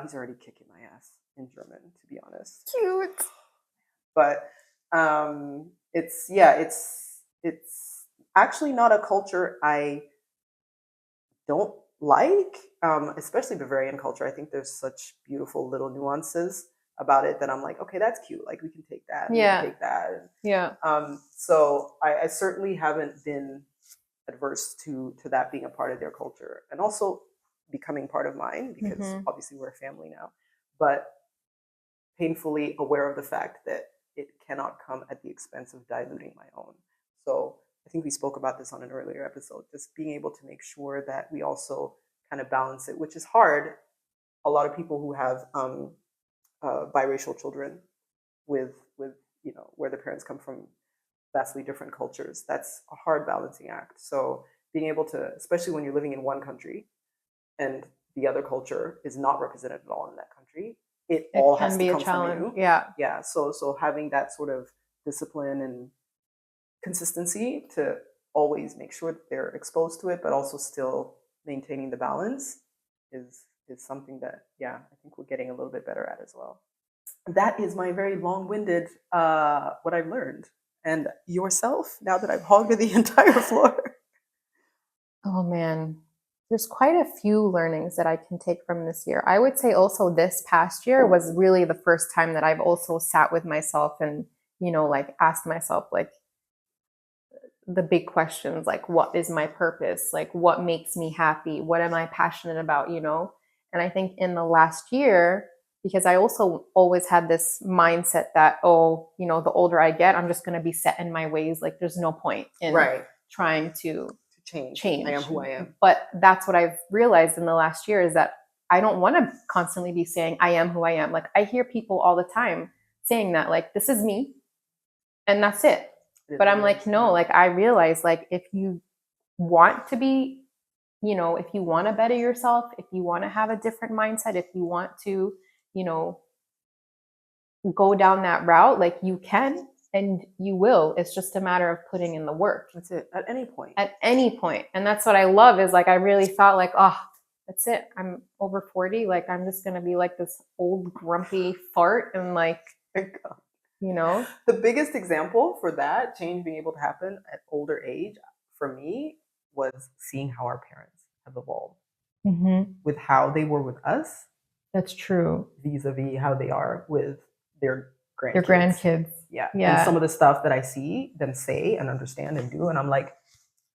he's already kicking my ass in German, to be honest. Cute. But it's actually not a culture I don't like, especially Bavarian culture. I think there's such beautiful little nuances about it that I'm like, okay, that's cute. Like, we can take that. We can take that. Yeah. So I certainly haven't been adverse to that being a part of their culture, and also becoming part of mine, because obviously we're a family now, but painfully aware of the fact that it cannot come at the expense of diluting my own. So I think we spoke about this on an earlier episode, just being able to make sure that we also kind of balance it, which is hard. A lot of people who have biracial children with where the parents come from vastly different cultures, that's a hard balancing act. So being able to, especially when you're living in one country and the other culture is not represented at all in that country, it all has to come from you. Yeah. So having that sort of discipline and consistency to always make sure that they're exposed to it, but also still maintaining the balance is something that, I think we're getting a little bit better at as well. That is my very long-winded, what I've learned. And yourself, now that I've hogged the entire floor. Oh man, there's quite a few learnings that I can take from this year. I would say also this past year was really the first time that I've also sat with myself and, like asked myself like the big questions, like what is my purpose? Like what makes me happy? What am I passionate about? And I think in the last year, because I also always had this mindset that, oh, you know, the older I get, I'm just going to be set in my ways. Like there's no point in Right. trying to Change. change. I am who I am. But that's what I've realized in the last year is that I don't want to constantly be saying I am who I am. Like I hear people all the time saying that, like, this is me and that's it. But I'm like, no, like I realize like if you want to be, you know, if you want to better yourself, if you want to have a different mindset, if you want to, you know, go down that route, like you can and you will. It's just a matter of putting in the work. That's it. At any point. At any point. And that's what I love is like I really thought like, oh, that's it. I'm over 40. Like I'm just gonna be like this old grumpy fart and like, you know. The biggest example for that change being able to happen at older age for me was seeing how our parents have evolved with how they were with us. That's true. Vis-a-vis how they are with their grandkids. Your grandkids. Yeah. Yeah. And some of the stuff that I see them say and understand and do, and I'm like,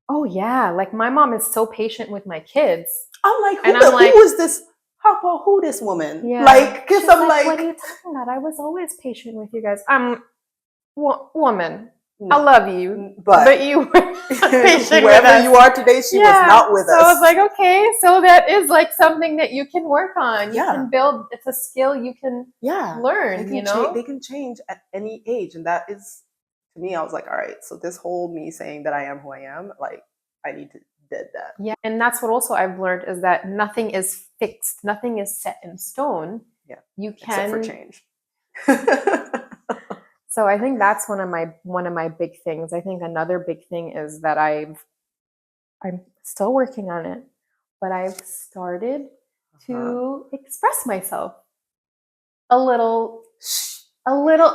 oh yeah, like my mom is so patient with my kids. I'm like, And I'm like, who is this? How about who this woman? Yeah. Like, because She's I'm like, what are you talking about? I was always patient with you guys. I'm woman. no, I love you, but you were patient with wherever us. you are today, she was not with us. So I was like, okay, so that is like something that you can work on. You Yeah. can build. It's a skill you can learn. You know, they can change at any age, and that is, to me, I was like, all right. So this whole me saying that I am who I am, like, I need to dead that. Yeah, and that's what also I've learned is that nothing is fixed. Nothing is set in stone. Yeah, you can except for change. So I think that's one of my big things. I think another big thing is that I'm still working on it, but I've started to express myself a little.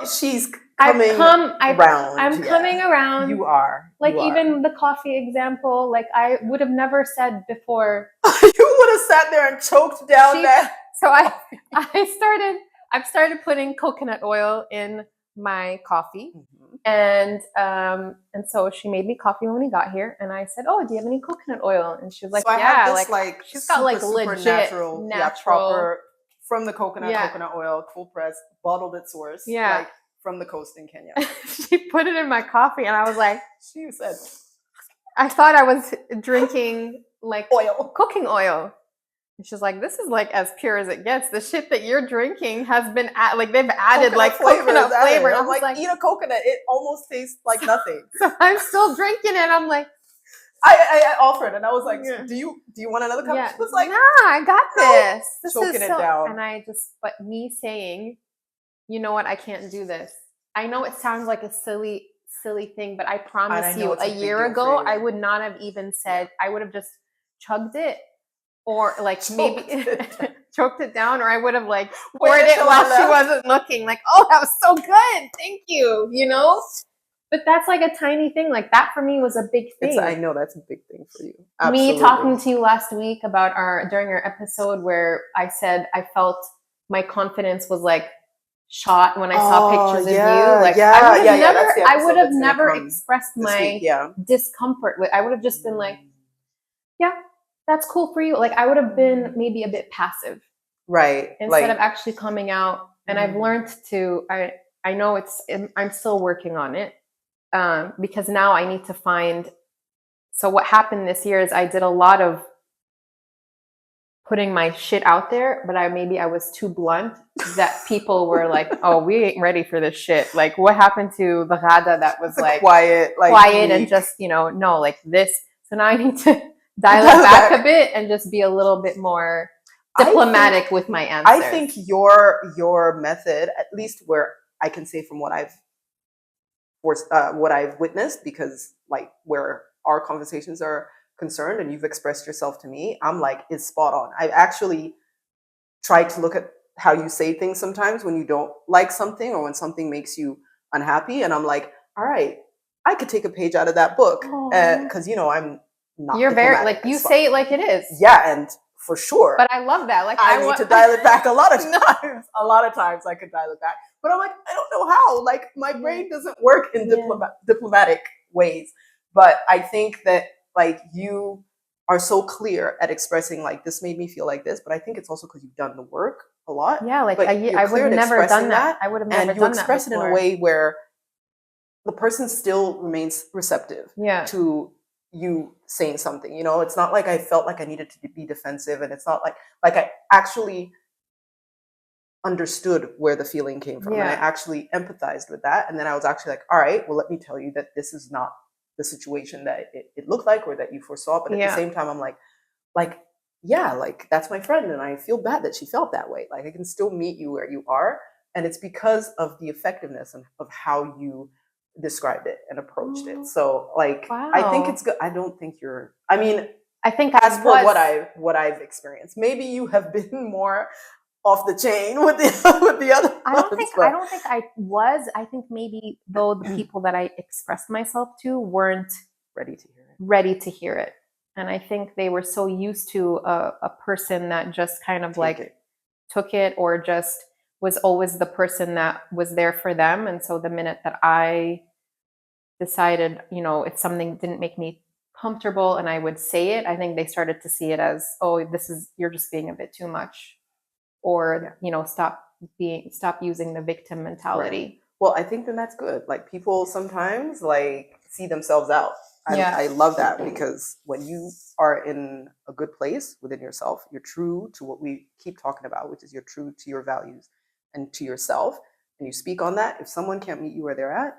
She's coming around. I'm coming around. You are. Like you even are. the coffee example, like I would have never said before. You would have sat there and choked down that. So I've started putting coconut oil in my coffee. And so she made me coffee when we got here, and I said, "Oh, do you have any coconut oil?" And she was like, so "Yeah, like she's got like legit natural, proper from the coconut oil, cold press, bottled at source, like from the coast in Kenya." She put it in my coffee, and I was like, she said, I thought I was drinking like oil, cooking oil. And she's like, this is like as pure as it gets. The shit that you're drinking has been like they've added like coconut flavor. And I'm like, eat a coconut. It almost tastes like nothing. So I'm still drinking it. I'm like, I offered, and I was like, do you want another cup? Yeah. She was like, nah, I got this. This choking is it down. And I just, but me saying, you know what, I can't do this. I know it sounds like a silly thing, but I promise you, a year ago, I would not have even said. I would have just chugged it. Or like maybe choked it down, or I would have like poured it while she wasn't looking. Like, oh, that was so good, thank you. You know, but that's like a tiny thing. Like that for me was a big thing. I know that's a big thing for you. Absolutely. Me talking to you last week about during our episode where I said I felt my confidence was like shot when I saw pictures of you. Like I would have never expressed my discomfort. I would have just been like, yeah. That's cool for you. Like I would have been maybe a bit passive, right? Instead of actually coming out. And I've learned to. I know I'm still working on it because now I need to find. So what happened this year is I did a lot of putting my shit out there, but I was too blunt that people were like, "Oh, we ain't ready for this shit." Like, what happened to the Ghada that was like quiet and just no, like this. So now I need to dial it back a bit and just be a little bit more diplomatic with my answers. I think your method, at least where I can say from what I've witnessed, because like where our conversations are concerned and you've expressed yourself to me, I'm like, it's spot on. I've actually tried to look at how you say things sometimes when you don't like something or when something makes you unhappy. And I'm like, all right, I could take a page out of that book because, I'm not. You're very like you say it like it is. Yeah, and for sure. But I love that. Like I need to dial it back a lot of times. A lot of times I could dial it back, but I'm like, I don't know how. Like my brain doesn't work in diplomatic ways. But I think that like you are so clear at expressing like this made me feel like this, but I think it's also because you've done the work a lot. Yeah, like But you're I would clear have at never expressing done that. I would have never and you done that express it in a before. way where the person still remains receptive Yeah. to you saying something. You know, it's not like I felt like I needed to be defensive, and it's not like I actually understood where the feeling came from, and I Yeah. actually empathized with that. And then I was actually like, all right, well, let me tell you that this is not the situation that it looked like or that you foresaw. But at the Yeah. same time, I'm like, yeah, like that's my friend, and I feel bad that she felt that way. Like I can still meet you where you are, and it's because of the effectiveness of how you described it and approached it. Oh, So like I think wow. it's good. I don't think you're, I mean, I think as I per was. what I've experienced, maybe you have been more off the chain with the with the other I don't ones, think but I was. I think maybe though the people that I expressed myself to weren't ready to hear it. ready to hear it. And I think they were so used to a person that just kind of Take like it. took it or just was always the person that was there for them. And so the minute that I decided, you know, if something didn't make me comfortable and I would say it, I think they started to see it as, oh, you're just being a bit too much. Or, you know, stop using the victim Right. mentality. Well, I think then that's good. Like people sometimes like see themselves out. Yeah. I love that because when you are in a good place within yourself, you're true to what we keep talking about, which is you're true to your values and to yourself, and you speak on that. If someone can't meet you where they're at,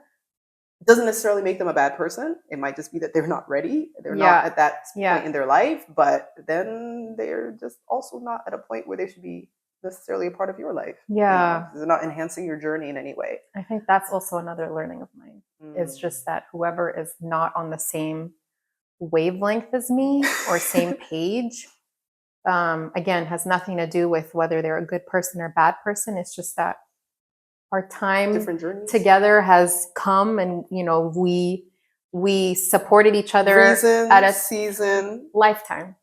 it doesn't necessarily make them a bad person. It might just be that they're not ready. They're not Yeah. at that Yeah. point in their life, but then they're just also not at a point where they should be necessarily a part of your life. You know? Yeah. They're not enhancing your journey in any way. I think that's also another learning of mine. Is just that whoever is not on the same wavelength as me or same page, again, has nothing to do with whether they're a good person or bad person. It's just that our time Different journeys. together has come, and you know, we supported each other Reason, at a season. lifetime.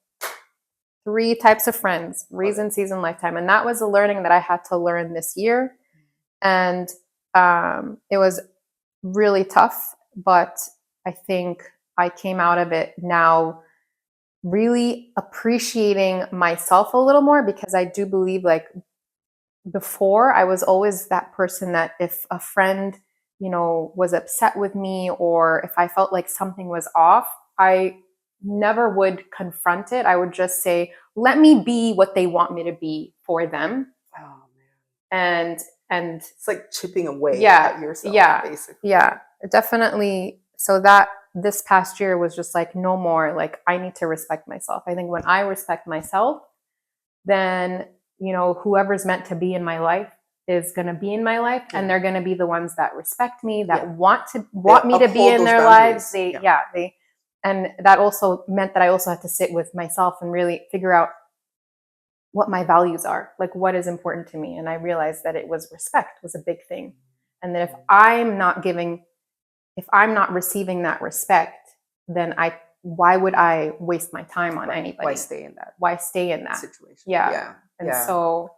3 types of friends: reason, season, lifetime. And that was a learning that I had to learn this year. And it was really tough, but I think I came out of it now really appreciating myself a little more, because I do believe, like, before I was always that person that if a friend, you know, was upset with me or if I felt like something was off, I never would confront it. I would just say, let me be what they want me to be for them. Oh man. And It's like chipping away yeah, at yourself, yeah, basically. yeah, definitely. So that this past year was just like, no more, like, I need to respect myself. I think when I respect myself, then, you know, whoever's meant to be in my life is going to be in my life, and they're going to be the ones that respect me, that want me to be in their lives. And that also meant that I also had to sit with myself and really figure out what my values are, like what is important to me. And I realized that it was respect was a big thing. And that if I'm not receiving that respect, then why would I waste my time on anybody? Why stay in that? Why stay in that situation? Yeah. And so,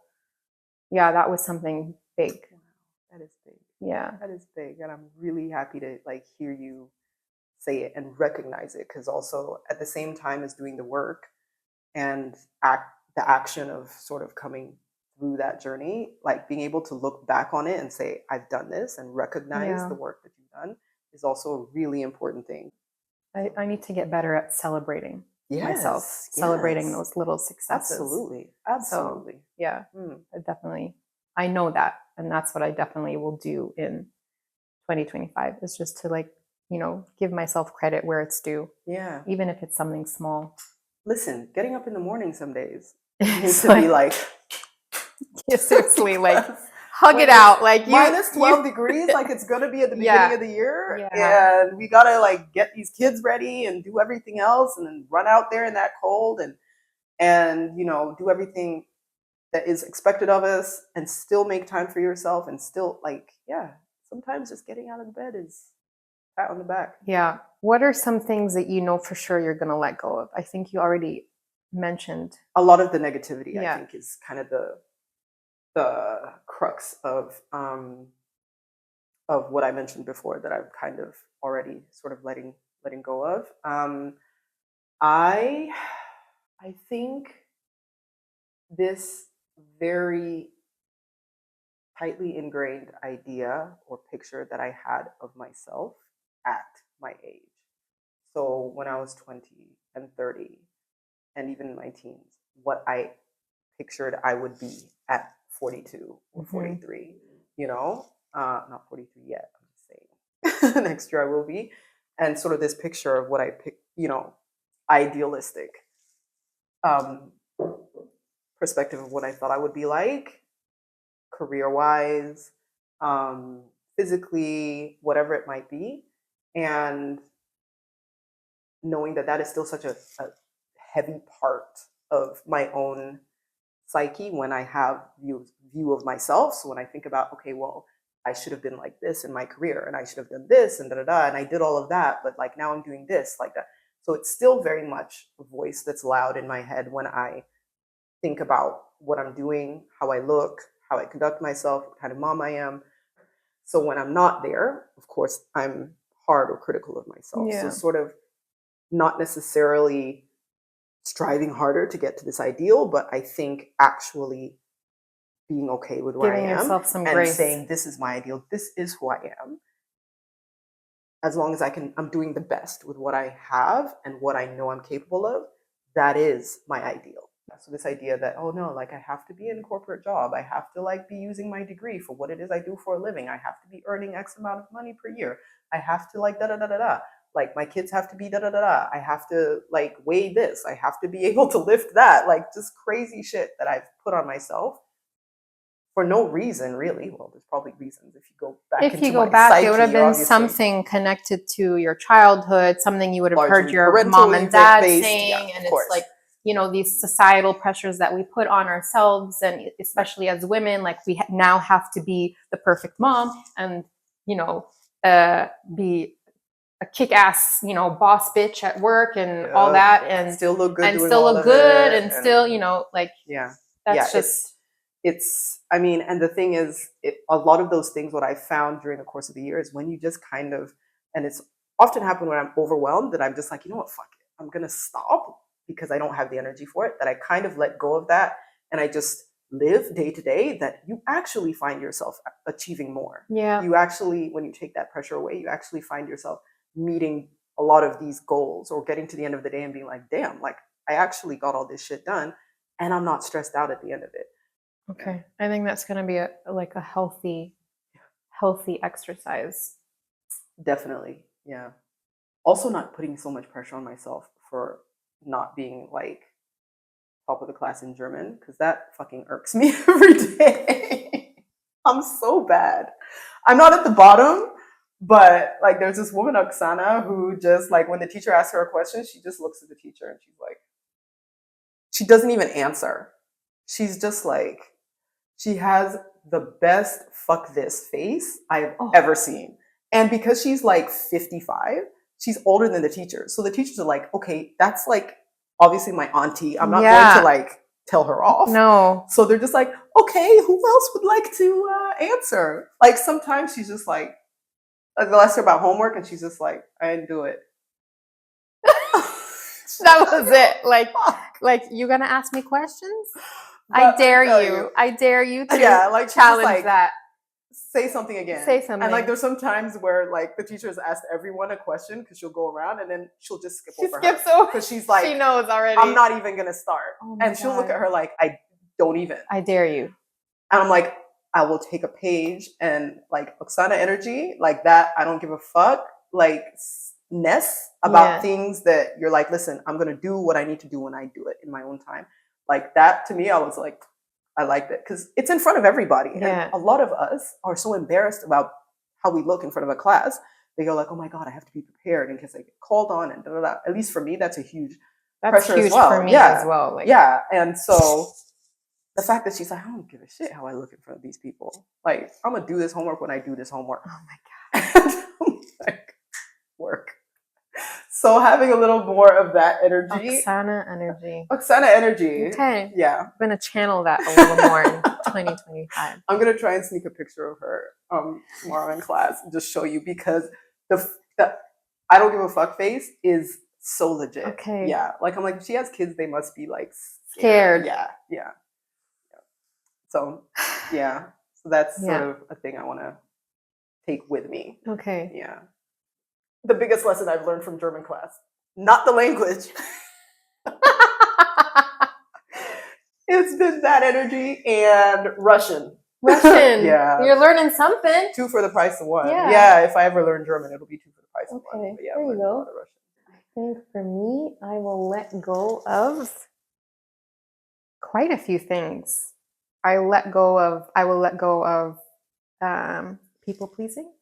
yeah, that was something big. Wow, that is big. Yeah. That is big. And I'm really happy to like hear you say it and recognize it, because also at the same time as doing the work and the action of sort of coming through that journey, like being able to look back on it and say, I've done this, and recognize the work that you've done is also a really important thing. I need to get better at celebrating myself, celebrating those little successes. Absolutely. Absolutely. So, yeah, I know that. And that's what I definitely will do in 2025, is just to, like, you know, give myself credit where it's due. Yeah. Even if it's something small. Listen, getting up in the morning some days needs to be like, yeah, seriously, like, hug it out. Like, minus 12 degrees, like it's gonna be at the beginning of the year. Yeah. And we gotta like get these kids ready and do everything else, and then run out there in that cold and you know, do everything that is expected of us, and still make time for yourself, and still, like, yeah, sometimes just getting out of bed is pat on the back. Yeah. What are some things that you know for sure you're going to let go of? I think you already mentioned. A lot of the negativity, Yeah. I think, is kind of the crux of what I mentioned before, that I'm kind of already sort of letting go of. I I think this very tightly ingrained idea or picture that I had of myself at my age. So when I was 20 and 30 and even in my teens, what I pictured I would be at 42 or 43, you know, not 43 yet, I'm just saying next year I will be. And sort of this picture of what I pick, you know, idealistic um, perspective of what I thought I would be like, career wise, physically, whatever it might be. And knowing that that is still such a heavy part of my own psyche when I have view of myself. So when I think about, okay, well, I should have been like this in my career, and I should have done this, and da da da, and I did all of that, but like now I'm doing this, like that. So it's still very much a voice that's loud in my head when I think about what I'm doing, how I look, how I conduct myself, what kind of mom I am. So when I'm not there, of course, I'm hard or critical of myself. So Yeah. sort of not necessarily striving harder to get to this ideal, but I think actually being okay with where Giving I am yourself some and grace. saying, this is my ideal, this is who I am. As long as I'm doing the best with what I have and what I know I'm capable of, that is my ideal. So this idea that, oh no, like I have to be in a corporate job, I have to like be using my degree for what it is I do for a living, I have to be earning X amount of money per year, I have to like da da da da da, like my kids have to be da da da da, I have to like weigh this, I have to be able to lift that, like just crazy shit that I've put on myself for no reason, really. Well, there's probably reasons if you go back If into you go my back, psyche, it would have been obviously. something connected to your childhood, something you would have heard Largely your mom and dad based, saying, yeah, and of course. it's like, you know, these societal pressures that we put on ourselves, and especially as women, like we now have to be the perfect mom and, you know, be a kick-ass, you know, boss bitch at work and all that, and still look good, and doing still all look of good, it, and still, you know, like yeah, that's yeah, just it's. I mean, and the thing is, a lot of those things, what I found during the course of the year is when you just kind of, and it's often happened when I'm overwhelmed that I'm just like, you know what, fuck it, I'm gonna stop because I don't have the energy for it. That I kind of let go of that, and I just live day to day. That you actually find yourself achieving more. yeah. You actually, when you take that pressure away, you actually find yourself meeting a lot of these goals or getting to the end of the day and being like, damn, like I actually got all this shit done and I'm not stressed out at the end of it. Okay, I think that's gonna be like a healthy exercise. Definitely. Yeah. Also not putting so much pressure on myself for not being like top of the class in German, because that fucking irks me every day. I'm so bad. I'm not at the bottom, but like there's this woman, Oksana, who just like when the teacher asks her a question, she just looks at the teacher and she's like, she doesn't even answer. She's just like, she has the best fuck this face I've ever seen. And because she's like 55, she's older than the teachers. So the teachers are like, okay, that's like obviously my auntie. I'm not going to like tell her off. No. So they're just like, okay, who else would like to answer? Like sometimes she's just like, they'll ask her about homework and she's just like, I didn't do it. That was it. Like you're gonna ask me questions? I dare you. I dare you to like challenge like, that. Say something again. Say something. And like there's some times where like the teacher has asked everyone a question because she'll go around and then she'll just skip over her. Because she's like, she knows already. I'm not even gonna start. Oh and she'll look at her like, I don't even. I dare you. And I'm like, I will take a page and like Oksana energy, like that, I don't give a fuck, like ness about things that you're like, listen, I'm gonna do what I need to do when I do it in my own time. Like that to me, I was like, I like that because it's in front of everybody. Yeah. And a lot of us are so embarrassed about how we look in front of a class. They go like, oh my God, I have to be prepared in case I get called on and da, da, da. At least for me, that's a huge pressure huge as well. For me as well. Like, yeah. And so the fact that she's like, I don't give a shit how I look in front of these people. Like, I'm gonna do this homework when I do this homework. Oh my God. like, work. So having a little more of that energy. Oksana energy. Oksana energy. Okay. Yeah. I'm gonna channel that a little more in 2025. I'm gonna try and sneak a picture of her tomorrow in class and just show you because the I don't give a fuck face is So legit. Okay. Yeah. Like I'm like, if she has kids, they must be like Scared. Yeah. Yeah. So yeah. So that's sort Yeah. of a thing I want to take with me. Okay. Yeah. The biggest lesson I've learned from German class, not the language. It's been that energy and Russian. Russian. Yeah. You're learning something. 2 for the price of 1. Yeah. Yeah, if I ever learn German, it'll be 2 for the price of 1. Okay, But yeah, there I'm you learning a go. lot of Russian. I think for me, I will let go of quite a few things. I will let go of people pleasing.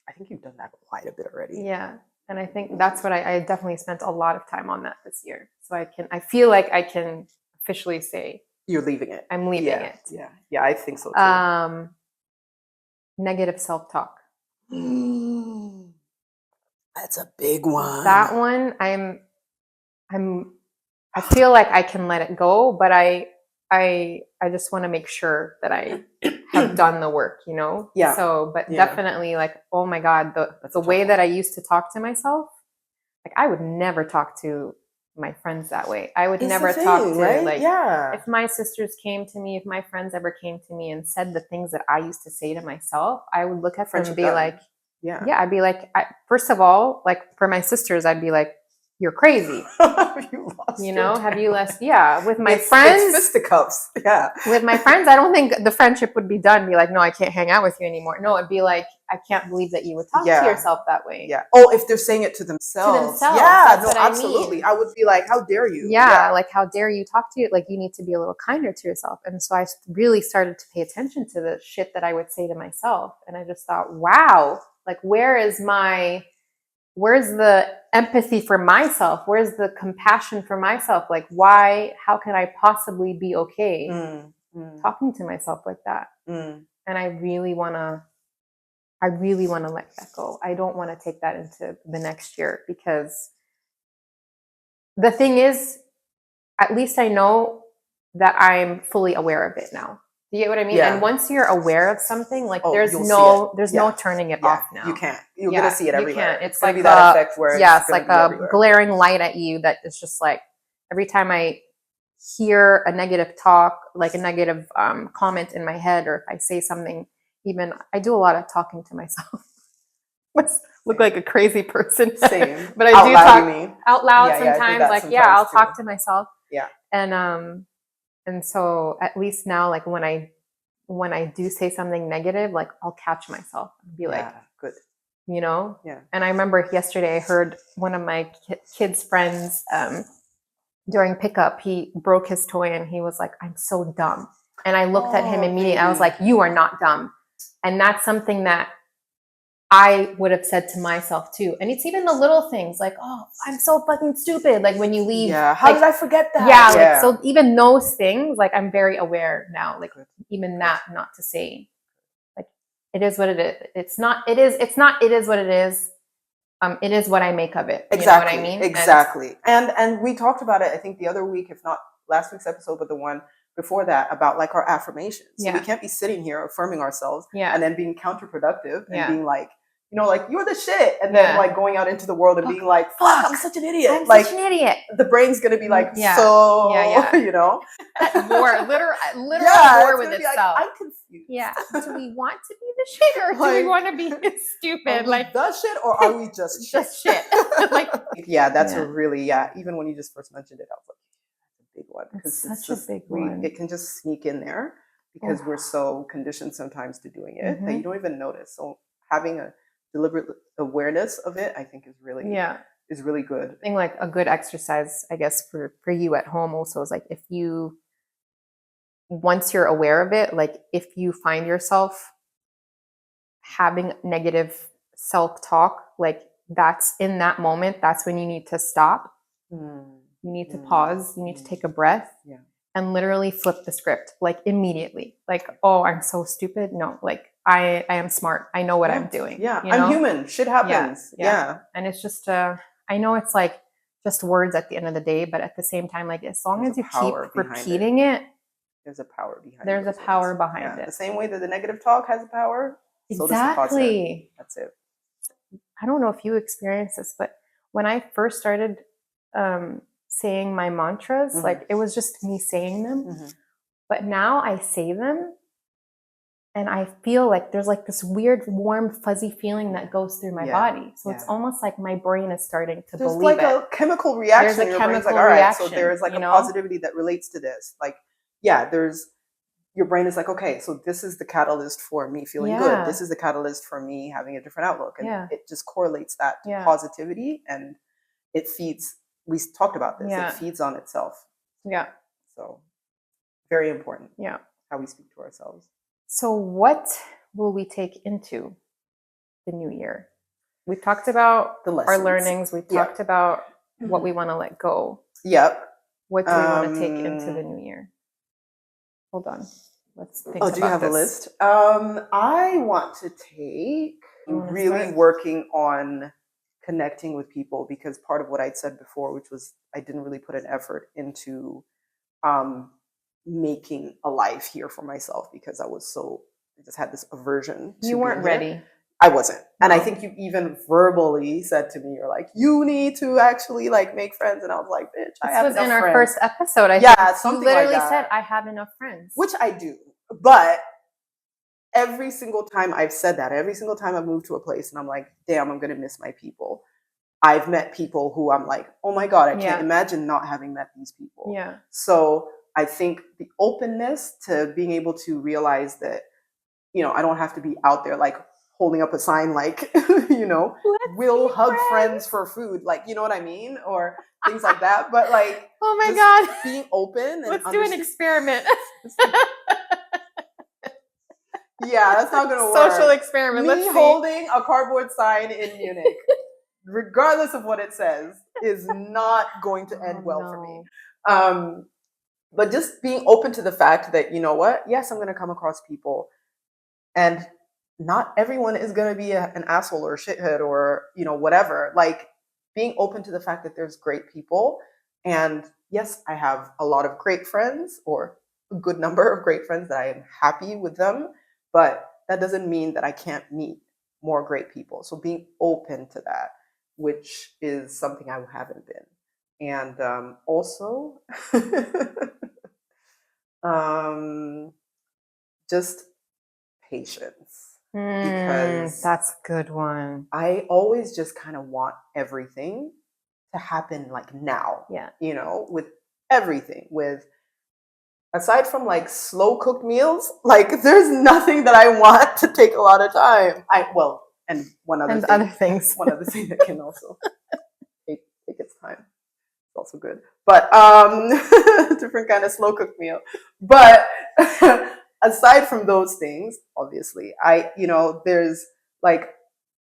I think you've done that quite a bit already. Yeah. And I think that's what I definitely spent a lot of time on that this year. So I feel like I can officially say You're leaving it. I'm leaving Yeah, it. yeah, yeah. I think so too. Negative self-talk. That's a big one. That one, I feel like I can let it go, but I just want to make sure that I have done the work, you know? Yeah. So, but Yeah. definitely like, oh my God, That's the a tough way one. that I used to talk to myself, like I would never talk to my friends that way. I would It's never the thing, talk to right? like, Yeah. if my sisters came to me, if my friends ever came to me and said the things that I used to say to myself, I would look at them Friendship and be done. like, Yeah. yeah, I'd be like, first of all, like for my sisters, I'd be like, you're crazy. You lost You your know, have you temper. less? Yeah, with my It's friends, fisticuffs. Yeah. with my friends, I don't think the friendship would be done. Be like, no, I can't hang out with you anymore. No, it'd be like, I can't believe that you would talk Yeah. to yourself that way. Yeah. Oh, if they're saying it to themselves. themselves, Yeah. that's No, what I absolutely. mean. I would be like, how dare you? Yeah, like how dare you talk to you? Like you need to be a little kinder to yourself. And so I really started to pay attention to the shit that I would say to myself. And I just thought, wow, like where's the empathy for myself? Where's the compassion for myself? Like how can I possibly be okay talking to myself like that? And I really want to let that go. I don't want to take that into the next year because the thing is, at least I know that I'm fully aware of it now. Do you get what I mean? Yeah. And once you're aware of something, like there's you'll no Yeah. turning it Yeah. off now. You can't. You're gonna see it you everywhere. can't. It's It's gonna like be that effect where it's like gonna be a everywhere. glaring light at you that is just like every time I hear a negative talk, like a negative comment in my head, or if I say something, even I do a lot of talking to myself. Must look like a crazy person. Same. But I Out do loud, talk you mean? out loud Yeah, yeah, I do sometimes. that Like, sometimes I'll too. talk to myself. Yeah. And so at least now, like when I do say something negative, like I'll catch myself and be like, good. you know? Yeah. And I remember yesterday I heard one of my kids' friends during pickup, he broke his toy and he was like, I'm so dumb. And I looked at him immediately. I was like, you are not dumb. And that's something that I would have said to myself too. And it's even the little things like, oh, I'm so fucking stupid. Like when you leave. Yeah. How did I forget that? Yeah. Like, so even those things, like I'm very aware now, like even that not to say, like, it is what it is. It's not, it is what it is. It is what I make of it. Exactly. You know what I mean? Exactly. And we talked about it, I think the other week, if not last week's episode, but the one before that, about like our affirmations. So we can't be sitting here affirming ourselves and then being counterproductive and being like, you know, like you're the shit. And then like going out into the world and being like, fuck, I'm such an idiot. I'm like, such an idiot. The brain's going to be like, you know? That war, literal war with itself. itself. Like, I'm confused. Yeah. Do we want to be the shit or do we want to be stupid? Like the shit, or are we just shit? Just shit. Like, that's a really, even when you just first mentioned it, I was like, that's a big one. Because it's such a big one. It can just sneak in there because we're so conditioned sometimes to doing it that you don't even notice. So having a deliberate awareness of it, I think is really good. I think like a good exercise, I guess, for you at home also is like once you're aware of it, like if you find yourself having negative self-talk, like that's in that moment, that's when you need to stop. You need to pause. You need to take a breath and literally flip the script, like immediately. Like, oh, I'm so stupid. No, like I am smart. I know what I'm doing. Yeah, you know? I'm human. Shit happens. Yeah. And it's just, I know it's like just words at the end of the day, but at the same time, like as long as you keep repeating it, there's a power behind it. There's a power behind it. The same way that the negative talk has a power. Exactly. So does the positive. That's it. I don't know if you experience this, but when I first started saying my mantras, Mhm. like it was just me saying them. Mhm. But now I say them and I feel like there's like this weird, warm, fuzzy feeling that goes through my Yeah. body. So it's Yeah. almost like my brain is starting to There's believe like it. a chemical reaction. There's a Your brain's like, chemical all right, so reaction, there's like you a know? positivity that relates to this. Like, yeah, there's your brain is like, okay, so this is the catalyst for me feeling good. Yeah. This is the catalyst for me having a different outlook. And Yeah. it just correlates that to Yeah. positivity, and it feeds, we talked about this, Yeah. it feeds on itself. Yeah. So very important Yeah. how we speak to ourselves. So what will we take into the new year? We talked about The our lessons. learnings. We Yeah. talked about what we want to let go. Yep. What do we want to take into the new year? Hold on. Let's think about do you have this. a list? I want to take You wanna really start? working on connecting with people, because part of what I'd said before, which was I didn't really put an effort into making a life here for myself, because I just had this aversion to You weren't being here. ready. I wasn't. And I No. think you even verbally said to me, you're like, you need to actually like make friends. And I was like, bitch, I This have was enough in our friends. first episode. I Yeah, think something you literally like that. said, I have enough friends. Which I do. But every single time I've said that, every single time I've moved to a place and I'm like, damn, I'm going to miss my people. I've met people who I'm like, oh my God, I Yeah. can't imagine not having met these people. Yeah. So I think the openness to being able to realize that, you know, I don't have to be out there like holding up a sign like, you know, we'll hug friends for food, like, you know what I mean? Or things like that. But like, oh my just God. being open. And Let's do an experiment. Yeah, that's not going to work. Social experiment. Me Let's see. holding a cardboard sign in Munich, regardless of what it says, is not going to end well for me. But just being open to the fact that, you know what? Yes, I'm going to come across people, and not everyone is going to be an asshole or a shithead or, you know, whatever. Like, being open to the fact that there's great people. And yes, I have a lot of great friends, or a good number of great friends that I am happy with them, but that doesn't mean that I can't meet more great people. So being open to that, which is something I haven't been. And also, just patience. Because that's a good one. I always just kind of want everything to happen like now. Yeah. You know, with everything, aside from like slow cooked meals, like there's nothing that I want to take a lot of time. And one other thing, one other thing that can also take its time. It's also good, but different kind of slow cooked meal. But aside from those things, obviously, there's like,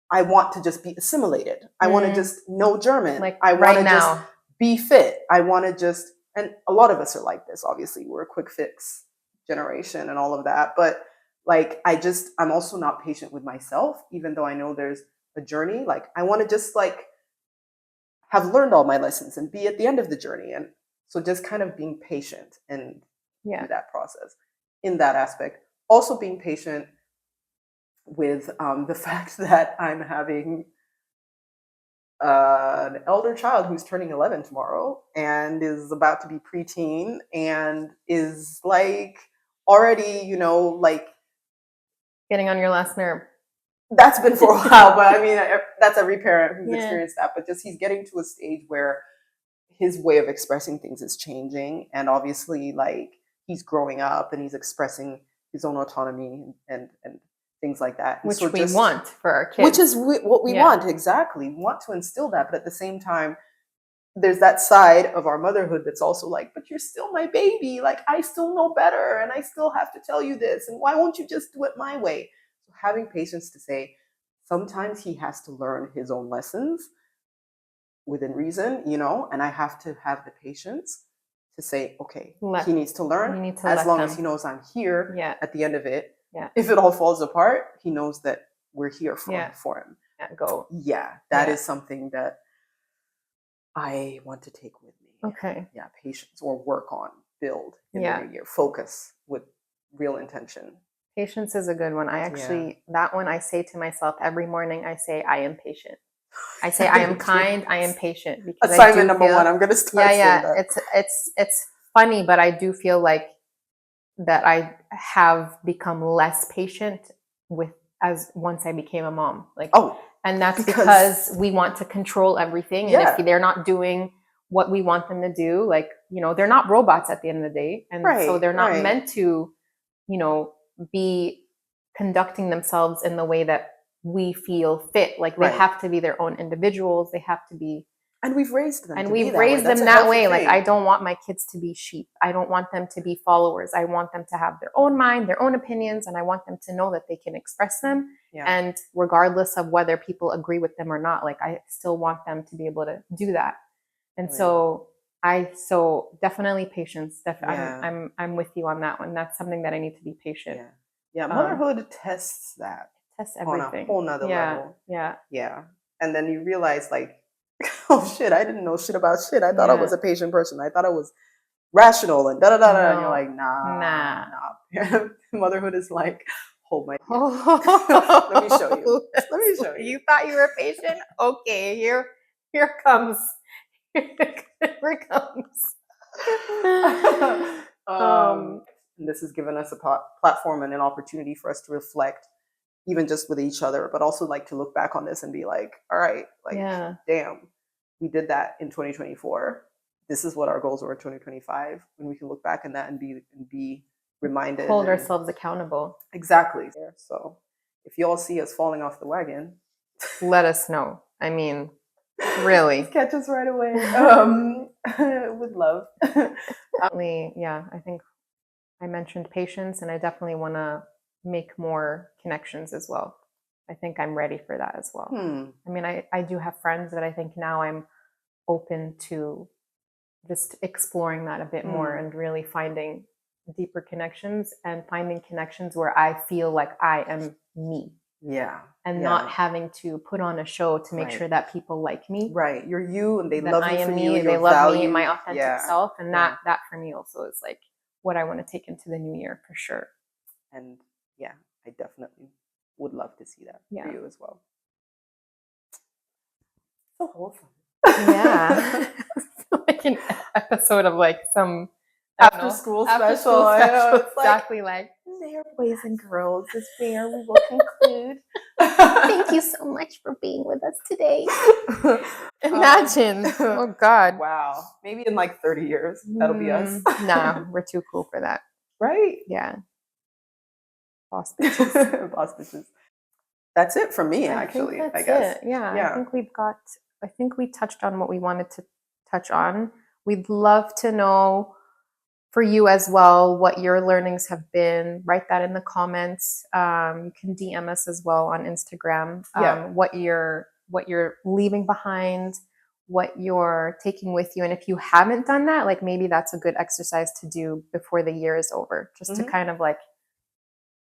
I want to just be assimilated. I want to just know German. Like I want to just now. be fit. I want to just, and a lot of us are like this, obviously. We're a quick fix generation and all of that. But like, I'm also not patient with myself, even though I know there's a journey. Like, I want to just like have learned all my lessons and be at the end of the journey. And so just kind of being patient and through that process in that aspect. Also being patient with the fact that I'm having an elder child who's turning 11 tomorrow and is about to be preteen and is like already, you know, like getting on your last nerve. That's been for a while, but I mean, that's every parent who's experienced that. But just he's getting to a stage where his way of expressing things is changing, and obviously, like, he's growing up and he's expressing his own autonomy and things like that. Which we want for our kids. Which is what we want, exactly. We want to instill that, but at the same time, there's that side of our motherhood that's also like, but you're still my baby. Like, I still know better, and I still have to tell you this, and why won't you just do it my way? So having patience to say, sometimes he has to learn his own lessons within reason, you know, and I have to have the patience to say, okay, he needs to learn, as long as he knows I'm here at the end of it. Yeah. If it all falls apart, he knows that we're here for him. That is something that I want to take with me. Okay. Yeah, patience, or work on, build in the new year. Focus with real intention. Patience is a good one. I actually, that one I say to myself every morning, I say, I am patient. I say I am kind, I am patient, because I Assignment do number feel, one. I'm gonna start saying yeah, that. it's funny, but I do feel like that I have become less patient with as once I became a mom. Like, Oh, and that's because because we want to control everything. And if yeah, they're not doing what we want them to do, like, they're not robots at the end of the day. And so right, they're not right, meant to, you know, be conducting themselves in the way that we feel fit. Like they right. have to be their own individuals. They have to be, And we've raised them and to be we've that way. raised That's them a that healthy way. Like, I thing. don't want my kids to be sheep. I don't want them to be followers. I want them to have their own mind, their own opinions, and I want them to know that they can express them. Yeah, And regardless of whether people agree with them or not, like, I still want them to be able to do that. And right. so definitely patience. Yeah. I'm with you on that one. That's something that I need to be patient. Yeah. Yeah. Motherhood tests that Test on a everything. whole nother Yeah. level. Yeah. Yeah. And then you realize, like, oh shit, I didn't know shit about shit. I thought I was a patient person. I thought I was rational and da da da da. And you're like, Nah. nah. Motherhood is like, hold my hand. Let me show you. Let me show you. You thought you were patient? Okay, here comes. Here comes. And this has given us a platform and an opportunity for us to reflect, even just with each other, but also like to look back on this and be like, all right, like, Yeah. damn, we did that in 2024. This is what our goals were in 2025. And we can look back on that and be reminded. Hold ourselves accountable. Exactly. So if you all see us falling off the wagon, let us know. I mean, really. Catch us right away. With love. Yeah, I think I mentioned patience, and I definitely want to make more connections as well. I think I'm ready for that as well. I mean, I do have friends that I think now I'm open to just exploring that a bit more and really finding deeper connections and finding connections where I feel like I am me. Yeah. And not having to put on a show to make sure that people like me. Right. You're you and they that love I you am for me, you. they love me, my authentic self. And that for me also is like what I want to take into the new year for sure. And yeah, I definitely would love to see that for you as well. So wholesome. Yeah. Like an episode of like some after school special. Exactly, like there, boys and girls, is where we will conclude. Thank you so much for being with us today. Imagine. Oh God. Wow. Maybe in like 30 years, that'll be us. Nah, we're too cool for that. Right? Yeah. Boss bitches. Boss bitches. That's it for me, actually. I guess. Yeah. I think we touched on what we wanted to touch on. We'd love to know for you as well what your learnings have been. Write that in the comments. You can DM us as well on Instagram. What you're leaving behind, what you're taking with you, and if you haven't done that, like maybe that's a good exercise to do before the year is over, just to kind of like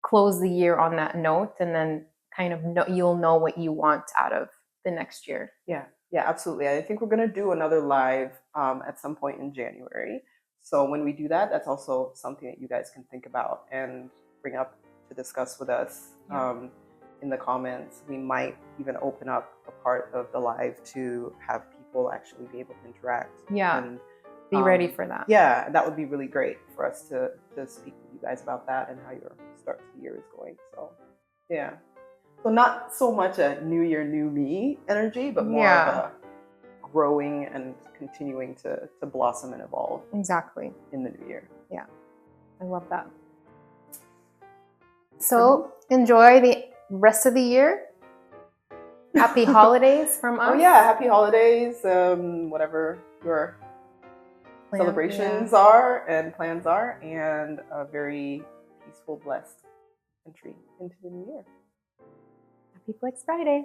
close the year on that note, and then kind of you'll know what you want out of the next year. Yeah, absolutely. I think we're gonna do another live at some point in January. So when we do that, that's also something that you guys can think about and bring up to discuss with us in the comments. We might even open up a part of the live to have people actually be able to interact. Yeah. And be ready for that. Yeah, that would be really great for us to speak with you guys about that and how your start to the year is going. So yeah. So not so much a new year, new me energy, but more of a growing and continuing to blossom and evolve. Exactly. In the new year. Yeah. I love that. So enjoy the rest of the year. Happy holidays from us. Oh yeah, happy holidays. Whatever your celebrations are and plans are, and a very peaceful, blessed entry into the new year. Happy Flex Friday.